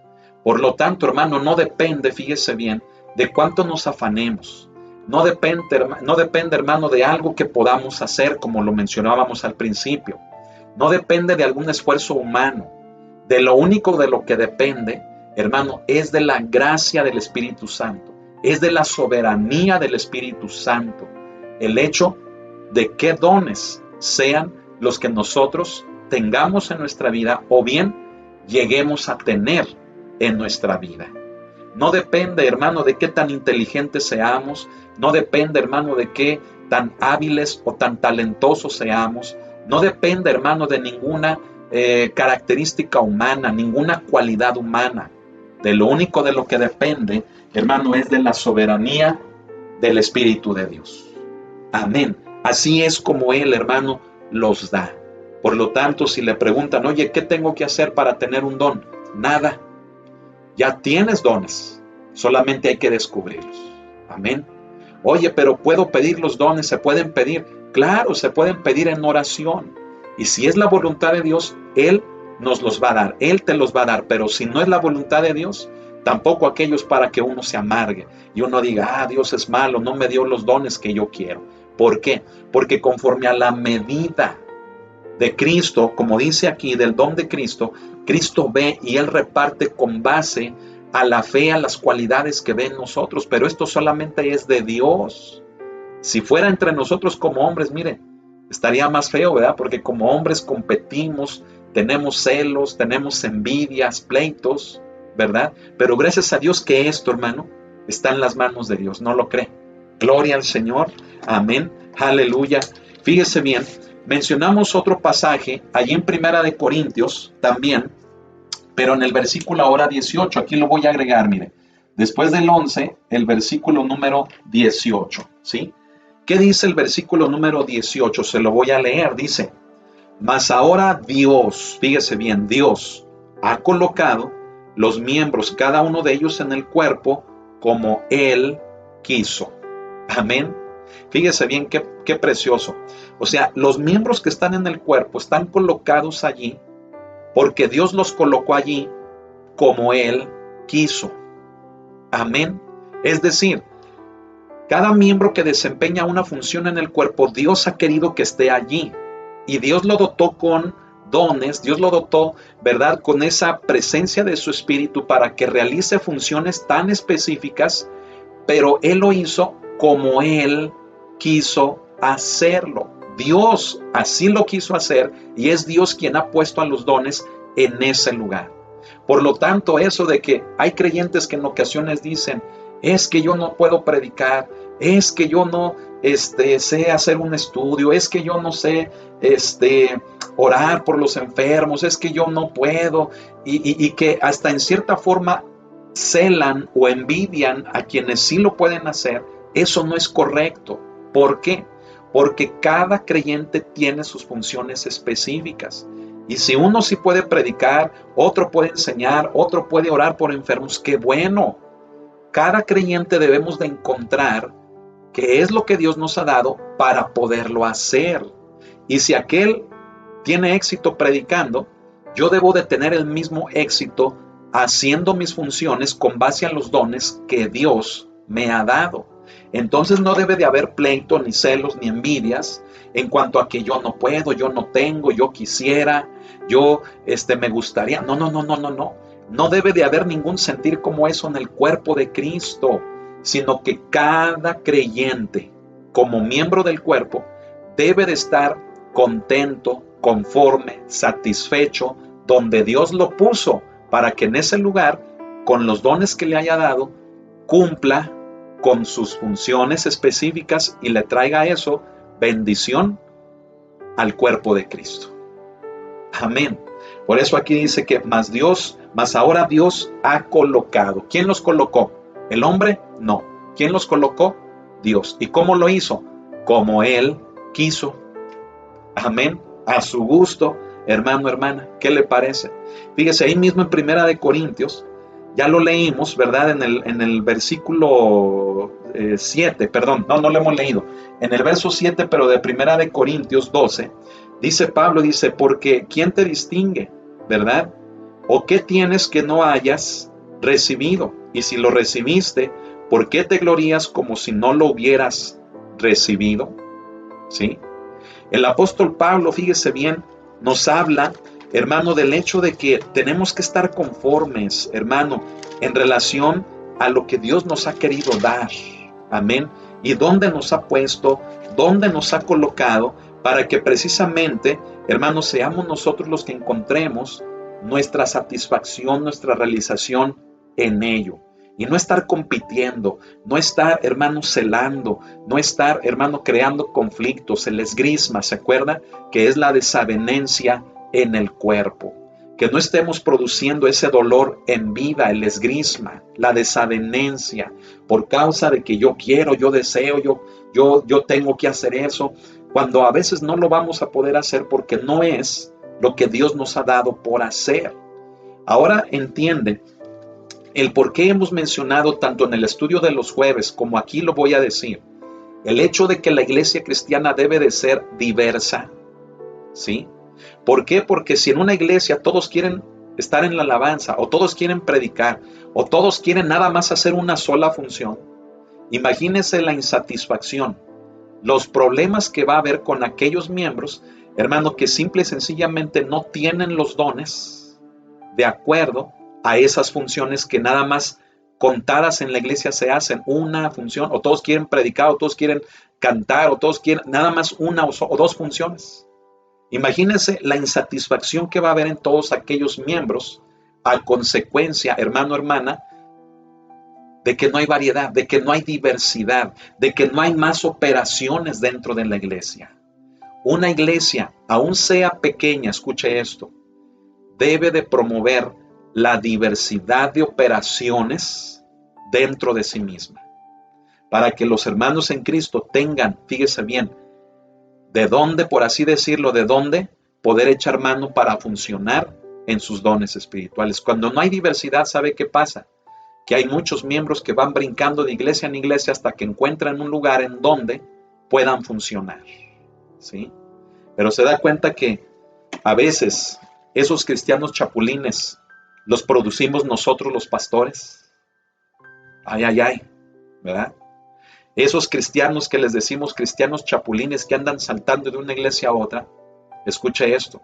Por lo tanto, hermano, no depende, fíjese bien, de cuánto nos afanemos. No depende, hermano, de algo que podamos hacer, como lo mencionábamos al principio. No depende de algún esfuerzo humano. De lo único de lo que depende, hermano, es de la gracia del Espíritu Santo. Es de la soberanía del Espíritu Santo. El hecho de qué dones sean los que nosotros tengamos en nuestra vida o bien lleguemos a tener en nuestra vida. No depende, hermano, de qué tan inteligentes seamos. No depende, hermano, de qué tan hábiles o tan talentosos seamos. No depende, hermano, de ninguna característica humana, ninguna cualidad humana. De lo único de lo que depende, hermano, es de la soberanía del Espíritu de Dios. Amén. Así es como Él, hermano, los da. Por lo tanto, si le preguntan, oye, ¿qué tengo que hacer para tener un don? Nada. Ya tienes dones. Solamente hay que descubrirlos. Amén. Oye, pero ¿puedo pedir los dones? ¿Se pueden pedir? Claro, se pueden pedir en oración. Y si es la voluntad de Dios, Él nos los va a dar. Él te los va a dar. Pero si no es la voluntad de Dios, tampoco aquellos para que uno se amargue y uno diga, Dios es malo, no me dio los dones que yo quiero. ¿Por qué? Porque conforme a la medida de Cristo, como dice aquí, del don de Cristo, Cristo ve y Él reparte con base a la fe, a las cualidades que ve en nosotros. Pero esto solamente es de Dios. Si fuera entre nosotros como hombres, mire, estaría más feo, ¿verdad? Porque como hombres competimos, tenemos celos, tenemos envidias, pleitos, ¿verdad? Pero gracias a Dios que esto, hermano, está en las manos de Dios. ¿No lo cree? Gloria al Señor. Amén. Aleluya. Fíjese bien, mencionamos otro pasaje allí en Primera de Corintios también, pero en el versículo ahora 18. Aquí lo voy a agregar, mire. Después del 11, el versículo número 18, ¿sí? ¿Qué dice el versículo número 18? Se lo voy a leer. Dice, mas ahora Dios, fíjese bien, Dios ha colocado los miembros, cada uno de ellos en el cuerpo, como Él quiso. Amén. Fíjese bien qué precioso. O sea, los miembros que están en el cuerpo están colocados allí porque Dios los colocó allí como Él quiso. Amén. Es decir, cada miembro que desempeña una función en el cuerpo, Dios ha querido que esté allí. Y Dios lo dotó con dones, Dios lo dotó, ¿verdad?, con esa presencia de su Espíritu para que realice funciones tan específicas, pero Él lo hizo como Él quiso hacerlo. Dios así lo quiso hacer y es Dios quien ha puesto a los dones en ese lugar. Por lo tanto, eso de que hay creyentes que en ocasiones dicen, es que yo no puedo predicar, es que yo no sé hacer un estudio, es que yo no sé orar por los enfermos, es que yo no puedo, y que hasta en cierta forma celan o envidian a quienes sí lo pueden hacer. Eso no es correcto. ¿Por qué? Porque cada creyente tiene sus funciones específicas. Y si uno sí puede predicar, otro puede enseñar, otro puede orar por enfermos, ¡qué bueno! Cada creyente debemos de encontrar qué es lo que Dios nos ha dado para poderlo hacer. Y si aquel tiene éxito predicando, yo debo de tener el mismo éxito haciendo mis funciones con base a los dones que Dios me ha dado. Entonces no debe de haber pleito, ni celos, ni envidias en cuanto a que yo no puedo, yo no tengo, yo quisiera, yo me gustaría. No. No debe de haber ningún sentir como eso en el cuerpo de Cristo, sino que cada creyente, como miembro del cuerpo, debe de estar contento, conforme, satisfecho, donde Dios lo puso, para que en ese lugar, con los dones que le haya dado, cumpla con sus funciones específicas y le traiga eso, bendición al cuerpo de Cristo. Amén. Por eso aquí dice que mas ahora Dios ha colocado. ¿Quién los colocó? ¿El hombre? No. ¿Quién los colocó? Dios. ¿Y cómo lo hizo? Como Él quiso. Amén. A su gusto, hermano, hermana. ¿Qué le parece? Fíjese, ahí mismo en Primera de Corintios, ya lo leímos, ¿verdad? En el versículo 7, perdón, no lo hemos leído. En el verso 7, pero de Primera de Corintios 12, dice Pablo, dice, porque ¿quién te distingue? ¿Verdad? ¿O qué tienes que no hayas recibido. Y si lo recibiste, ¿por qué te glorías como si no lo hubieras recibido? ¿Sí? El apóstol Pablo, fíjese bien, nos habla, hermano, del hecho de que tenemos que estar conformes, hermano, en relación a lo que Dios nos ha querido dar. Amén. Y dónde nos ha puesto, dónde nos ha colocado, para que precisamente, hermanos, seamos nosotros los que encontremos nuestra satisfacción, nuestra realización en ello. Y no estar compitiendo, no estar, hermano, celando, no estar, hermano, creando conflictos, el esgrisma, ¿se acuerda? Que es la desavenencia en el cuerpo. Que no estemos produciendo ese dolor en vida, el esgrisma, la desavenencia, por causa de que yo quiero, yo deseo, yo tengo que hacer eso, cuando a veces no lo vamos a poder hacer porque no es lo que Dios nos ha dado por hacer. Ahora entiende el por qué hemos mencionado tanto en el estudio de los jueves como aquí lo voy a decir. El hecho de que la iglesia cristiana debe de ser diversa, ¿sí? ¿Por qué? Porque si en una iglesia todos quieren estar en la alabanza, o todos quieren predicar, o todos quieren nada más hacer una sola función, imagínense la insatisfacción, los problemas que va a haber con aquellos miembros, hermano, que simple y sencillamente no tienen los dones de acuerdo a esas funciones que nada más contadas en la iglesia se hacen, una función, o todos quieren predicar, o todos quieren cantar, o todos quieren nada más una o dos funciones. Imagínense la insatisfacción que va a haber en todos aquellos miembros a consecuencia, hermano, hermana, de que no hay variedad, de que no hay diversidad, de que no hay más operaciones dentro de la iglesia. Una iglesia, aun sea pequeña, escuche esto, debe de promover la diversidad de operaciones dentro de sí misma, para que los hermanos en Cristo tengan, fíjese bien, de dónde, por así decirlo, de dónde poder echar mano para funcionar en sus dones espirituales. Cuando no hay diversidad, ¿sabe qué pasa? Que hay muchos miembros que van brincando de iglesia en iglesia hasta que encuentran un lugar en donde puedan funcionar, ¿sí? Pero se da cuenta que a veces esos cristianos chapulines los producimos nosotros los pastores. Ay, ¿verdad? Esos cristianos que les decimos cristianos chapulines que andan saltando de una iglesia a otra, escuche esto,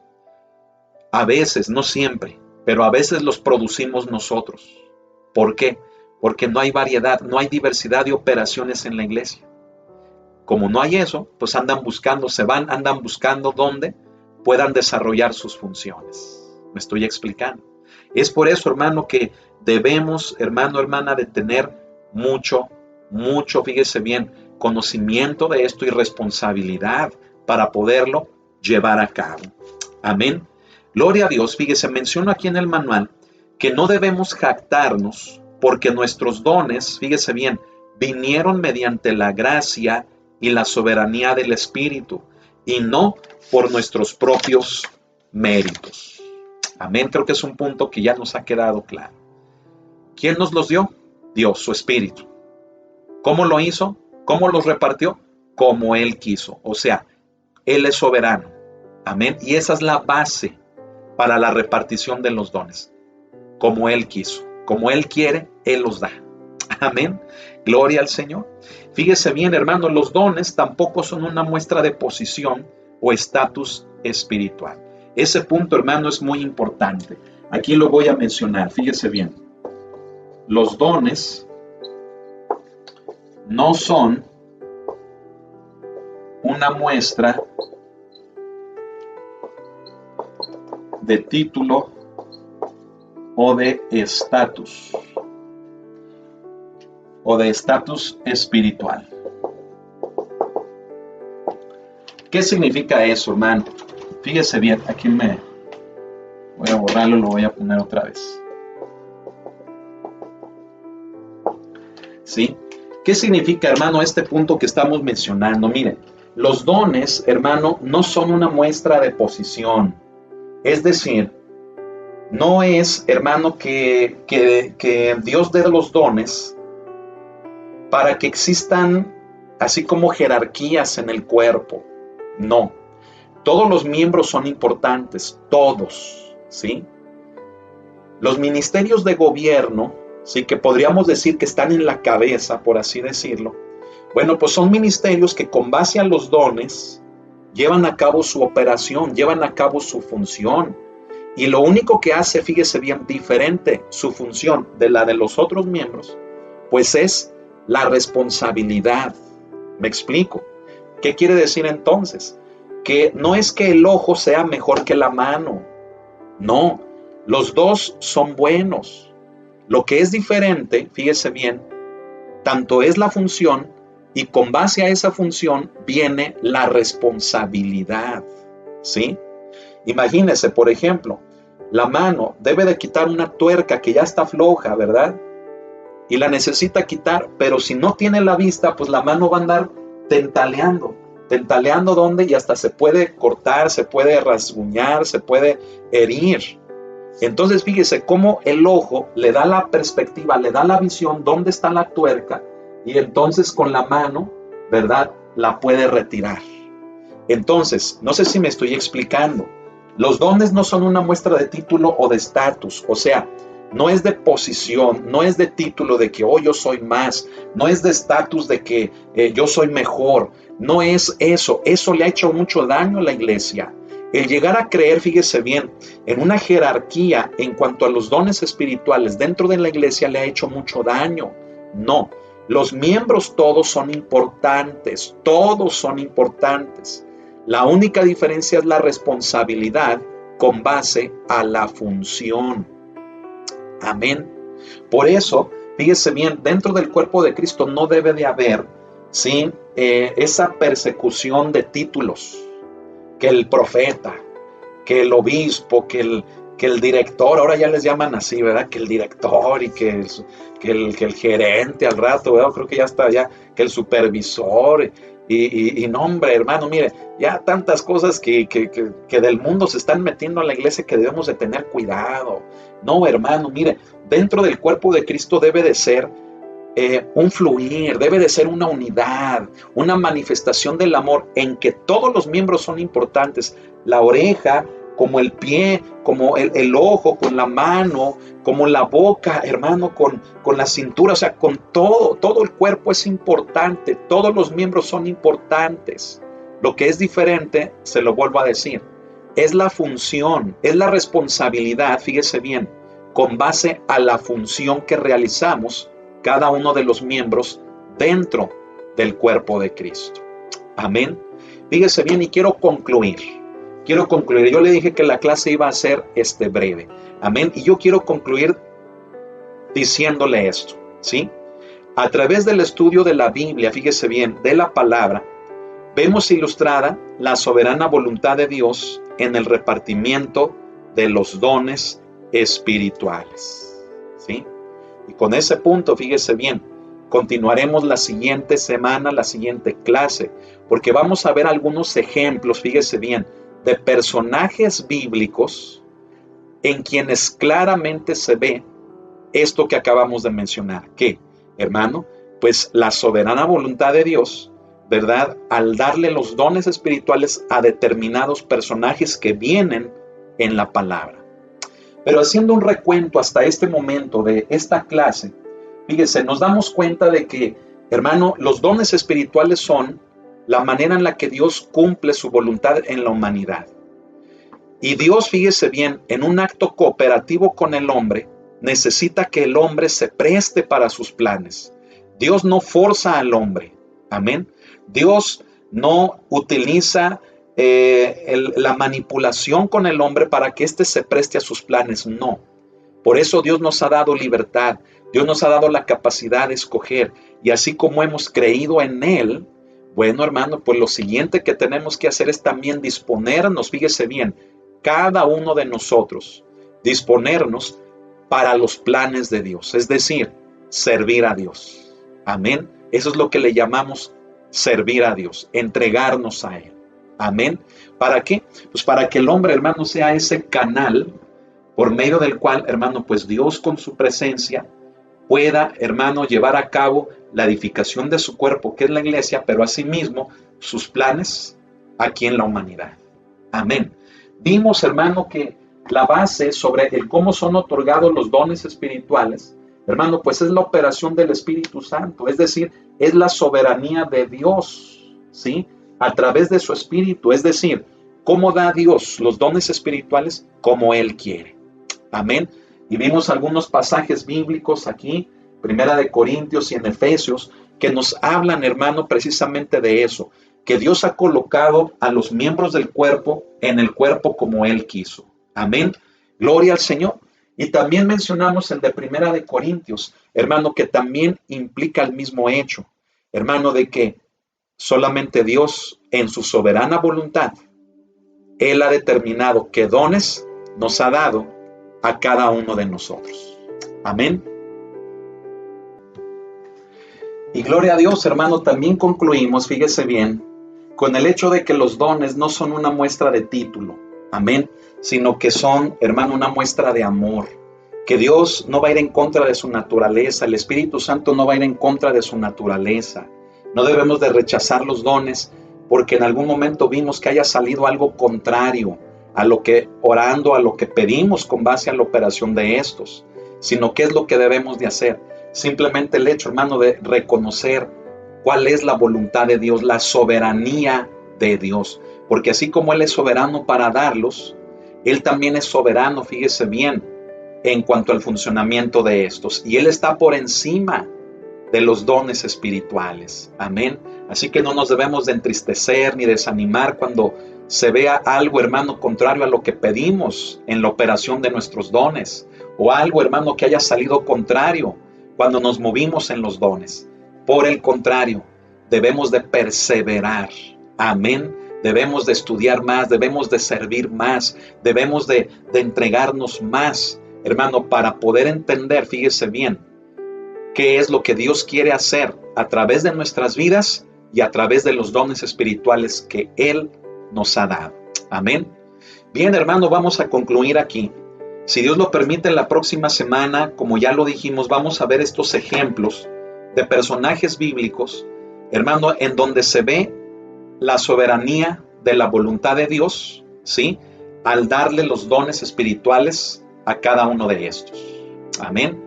a veces, no siempre, pero a veces los producimos nosotros. ¿Por qué? Porque no hay variedad, no hay diversidad de operaciones en la iglesia. Como no hay eso, pues andan buscando dónde puedan desarrollar sus funciones. ¿Me estoy explicando? Es por eso, hermano, que debemos, hermano, hermana, de tener mucho, fíjese bien, conocimiento de esto y responsabilidad para poderlo llevar a cabo. Amén. Gloria a Dios. Fíjese, menciono aquí en el manual que no debemos jactarnos porque nuestros dones, fíjese bien, vinieron mediante la gracia y la soberanía del Espíritu y no por nuestros propios méritos. Amén. Creo que es un punto que ya nos ha quedado claro. ¿Quién nos los dio? Dios, su Espíritu. ¿Cómo lo hizo? ¿Cómo los repartió? Como Él quiso. O sea, Él es soberano. Amén. Y esa es la base para la repartición de los dones. Como Él quiso. Como Él quiere, Él los da. Amén. Gloria al Señor. Fíjese bien, hermano, los dones tampoco son una muestra de posición o estatus espiritual. Ese punto, hermano, es muy importante. Aquí lo voy a mencionar. Fíjese bien. Los dones no son una muestra de título o de estatus espiritual. ¿Qué significa eso, hermano? Fíjese bien, aquí me voy a borrarlo, lo voy a poner otra vez. ¿Sí? ¿Qué significa, hermano, este punto que estamos mencionando? Miren, los dones, hermano, no son una muestra de posición. Es decir, no es, hermano, que Dios dé los dones para que existan así como jerarquías en el cuerpo. No. Todos los miembros son importantes, todos, ¿sí? Los ministerios de gobierno, sí, que podríamos decir que están en la cabeza, por así decirlo. Bueno, pues son ministerios que con base a los dones llevan a cabo su operación, llevan a cabo su función. Y lo único que hace, fíjese bien, diferente su función de la de los otros miembros, pues es la responsabilidad. ¿Me explico? ¿Qué quiere decir entonces? Que no es que el ojo sea mejor que la mano. No, los dos son buenos. Lo que es diferente, fíjese bien, tanto es la función y con base a esa función viene la responsabilidad, ¿sí? Imagínese, por ejemplo, la mano debe de quitar una tuerca que ya está floja, ¿verdad? Y la necesita quitar, pero si no tiene la vista, pues la mano va a andar tentaleando dónde, y hasta se puede cortar, se puede rasguñar, se puede herir. Entonces fíjese cómo el ojo le da la perspectiva, le da la visión, dónde está la tuerca, y entonces con la mano, ¿verdad?, la puede retirar. Entonces, no sé si me estoy explicando. Los dones no son una muestra de título o de estatus, o sea, no es de posición, no es de título de que yo soy más, no es de estatus de que yo soy mejor, no es eso. Eso le ha hecho mucho daño a la iglesia. El llegar a creer, fíjese bien, en una jerarquía en cuanto a los dones espirituales dentro de la iglesia le ha hecho mucho daño. No, los miembros todos son importantes, todos son importantes. La única diferencia es la responsabilidad con base a la función. Amén. Por eso, fíjese bien, dentro del cuerpo de Cristo no debe de haber, ¿sí?, esa persecución de títulos, que el profeta, que el obispo, que el director, ahora ya les llaman así, ¿verdad? Que el director y que el gerente al rato, ¿verdad? Creo que ya está, ya, que el supervisor. Y no, hombre, hermano, mire, ya tantas cosas que del mundo se están metiendo a la iglesia que debemos de tener cuidado. No, hermano, mire, dentro del cuerpo de Cristo debe de ser un fluir, debe de ser una unidad, una manifestación del amor en que todos los miembros son importantes. La oreja, como el pie, como el ojo, con la mano, como la boca, hermano, con la cintura, o sea, con todo el cuerpo es importante, todos los miembros son importantes. Lo que es diferente, se lo vuelvo a decir, es la función, es la responsabilidad, fíjese bien, con base a la función que realizamos cada uno de los miembros dentro del cuerpo de Cristo. Amén. Fíjese bien, y quiero concluir. Yo le dije que la clase iba a ser breve. Amén. Y yo quiero concluir diciéndole esto, ¿sí? A través del estudio de la Biblia, fíjese bien, de la palabra, vemos ilustrada la soberana voluntad de Dios en el repartimiento de los dones espirituales, ¿sí? Y con ese punto, fíjese bien, continuaremos la siguiente semana, la siguiente clase, porque vamos a ver algunos ejemplos, fíjese bien, de personajes bíblicos en quienes claramente se ve esto que acabamos de mencionar. ¿Qué, hermano? Pues la soberana voluntad de Dios, ¿verdad?, al darle los dones espirituales a determinados personajes que vienen en la palabra. Pero haciendo un recuento hasta este momento de esta clase, fíjese, nos damos cuenta de que, hermano, los dones espirituales son la manera en la que Dios cumple su voluntad en la humanidad. Y Dios, fíjese bien, en un acto cooperativo con el hombre, necesita que el hombre se preste para sus planes. Dios no forza al hombre. Amén. Dios no utiliza la manipulación con el hombre para que éste se preste a sus planes. No. Por eso Dios nos ha dado libertad. Dios nos ha dado la capacidad de escoger. Y así como hemos creído en Él, bueno, hermano, pues lo siguiente que tenemos que hacer es también disponernos, fíjese bien, cada uno de nosotros, disponernos para los planes de Dios, es decir, servir a Dios. Amén. Eso es lo que le llamamos servir a Dios, entregarnos a Él. Amén. ¿Para qué? Pues para que el hombre, hermano, sea ese canal por medio del cual, hermano, pues Dios con su presencia pueda, hermano, llevar a cabo la edificación de su cuerpo, que es la iglesia, pero asimismo sus planes aquí en la humanidad. Amén. Vimos, hermano, que la base sobre el cómo son otorgados los dones espirituales Hermano, pues es la operación del Espíritu Santo, es decir, es la soberanía de Dios, ¿sí? A través de su Espíritu, es decir, ¿cómo da Dios los dones espirituales? Como Él quiere. Amén. Y vimos algunos pasajes bíblicos aquí, Primera de Corintios y en Efesios, que nos hablan, hermano, precisamente de eso, que Dios ha colocado a los miembros del cuerpo en el cuerpo como Él quiso. Amén. Gloria al Señor. Y también mencionamos el de Primera de Corintios, hermano, que también implica el mismo hecho, hermano, de que solamente Dios en su soberana voluntad, Él ha determinado qué dones nos ha dado a cada uno de nosotros. Amén. Y gloria a Dios, hermano, también concluimos, fíjese bien, con el hecho de que los dones no son una muestra de título, amén, sino que son, hermano, una muestra de amor, que Dios no va a ir en contra de su naturaleza, el Espíritu Santo no va a ir en contra de su naturaleza. No debemos de rechazar los dones porque en algún momento vimos que haya salido algo contrario a lo que orando, a lo que pedimos con base a la operación de estos, sino qué es lo que debemos de hacer. Simplemente el hecho, hermano, de reconocer cuál es la voluntad de Dios, la soberanía de Dios, porque así como Él es soberano para darlos, Él también es soberano, fíjese bien, en cuanto al funcionamiento de estos, y Él está por encima de los dones espirituales. Amén. Así que no nos debemos de entristecer ni desanimar cuando se vea algo, hermano, contrario a lo que pedimos en la operación de nuestros dones, o algo, hermano, que haya salido contrario cuando nos movimos en los dones. Por el contrario, debemos de perseverar. Amén. Debemos de estudiar más, debemos de servir más, debemos de entregarnos más, hermano, para poder entender, fíjese bien, qué es lo que Dios quiere hacer a través de nuestras vidas y a través de los dones espirituales que Él nos ha dado. Amén. Bien, hermano, vamos a concluir aquí. Si Dios lo permite, la próxima semana, como ya lo dijimos, vamos a ver estos ejemplos de personajes bíblicos, hermano, en donde se ve la soberanía de la voluntad de Dios, ¿sí? Al darle los dones espirituales a cada uno de estos. Amén.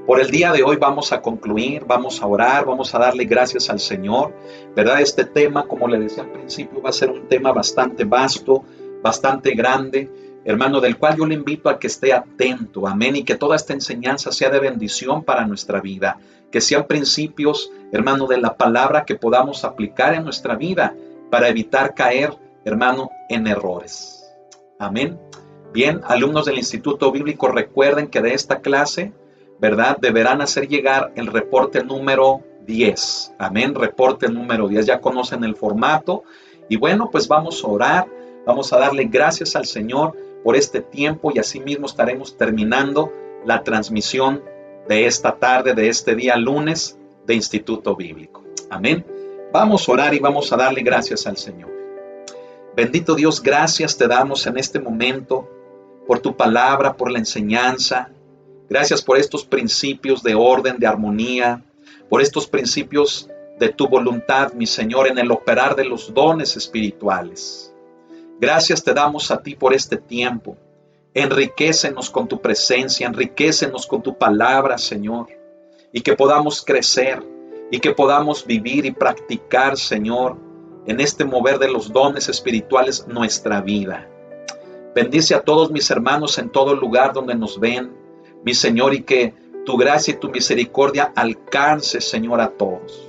Por el día de hoy vamos a concluir, vamos a orar, vamos a darle gracias al Señor, ¿verdad? Este tema, como le decía al principio, va a ser un tema bastante vasto, bastante grande, hermano, del cual yo le invito a que esté atento, amén, y que toda esta enseñanza sea de bendición para nuestra vida, que sean principios, hermano, de la palabra que podamos aplicar en nuestra vida para evitar caer, hermano, en errores. Amén. Bien, alumnos del Instituto Bíblico, recuerden que de esta clase, ¿verdad?, deberán hacer llegar el reporte número 10. Amén, reporte número 10. Ya conocen el formato. Y bueno, pues vamos a orar, vamos a darle gracias al Señor por este tiempo y así mismo estaremos terminando la transmisión de esta tarde, de este día lunes de Instituto Bíblico. Amén. Vamos a orar y vamos a darle gracias al Señor. Bendito Dios, gracias te damos en este momento por tu palabra, por la enseñanza. Gracias por estos principios de orden, de armonía, por estos principios de tu voluntad, mi Señor, en el operar de los dones espirituales. Gracias te damos a ti por este tiempo. Enriquécenos con tu presencia, enriquécenos con tu palabra, Señor, y que podamos crecer y que podamos vivir y practicar, Señor, en este mover de los dones espirituales nuestra vida. Bendice a todos mis hermanos en todo lugar donde nos ven, mi Señor, y que tu gracia y tu misericordia alcance, Señor, a todos.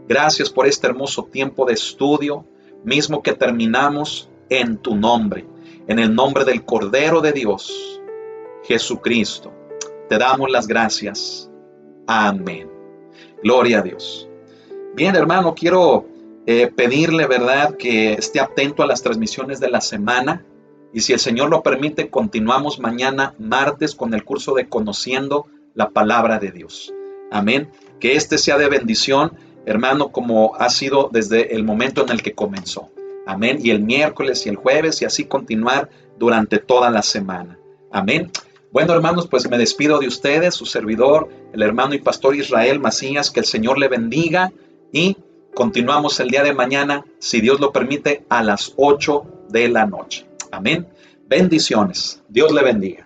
Gracias por este hermoso tiempo de estudio, mismo que terminamos en tu nombre, en el nombre del Cordero de Dios, Jesucristo. Te damos las gracias. Amén. Gloria a Dios. Bien, hermano, quiero pedirle, ¿verdad?, que esté atento a las transmisiones de la semana. Y si el Señor lo permite, continuamos mañana martes con el curso de Conociendo la Palabra de Dios. Amén. Que este sea de bendición, hermano, como ha sido desde el momento en el que comenzó. Amén. Y el miércoles y el jueves y así continuar durante toda la semana. Amén. Bueno, hermanos, pues me despido de ustedes, su servidor, el hermano y pastor Israel Macías. Que el Señor le bendiga y continuamos el día de mañana, si Dios lo permite, a las 8 de la noche. Amén. Bendiciones. Dios le bendiga.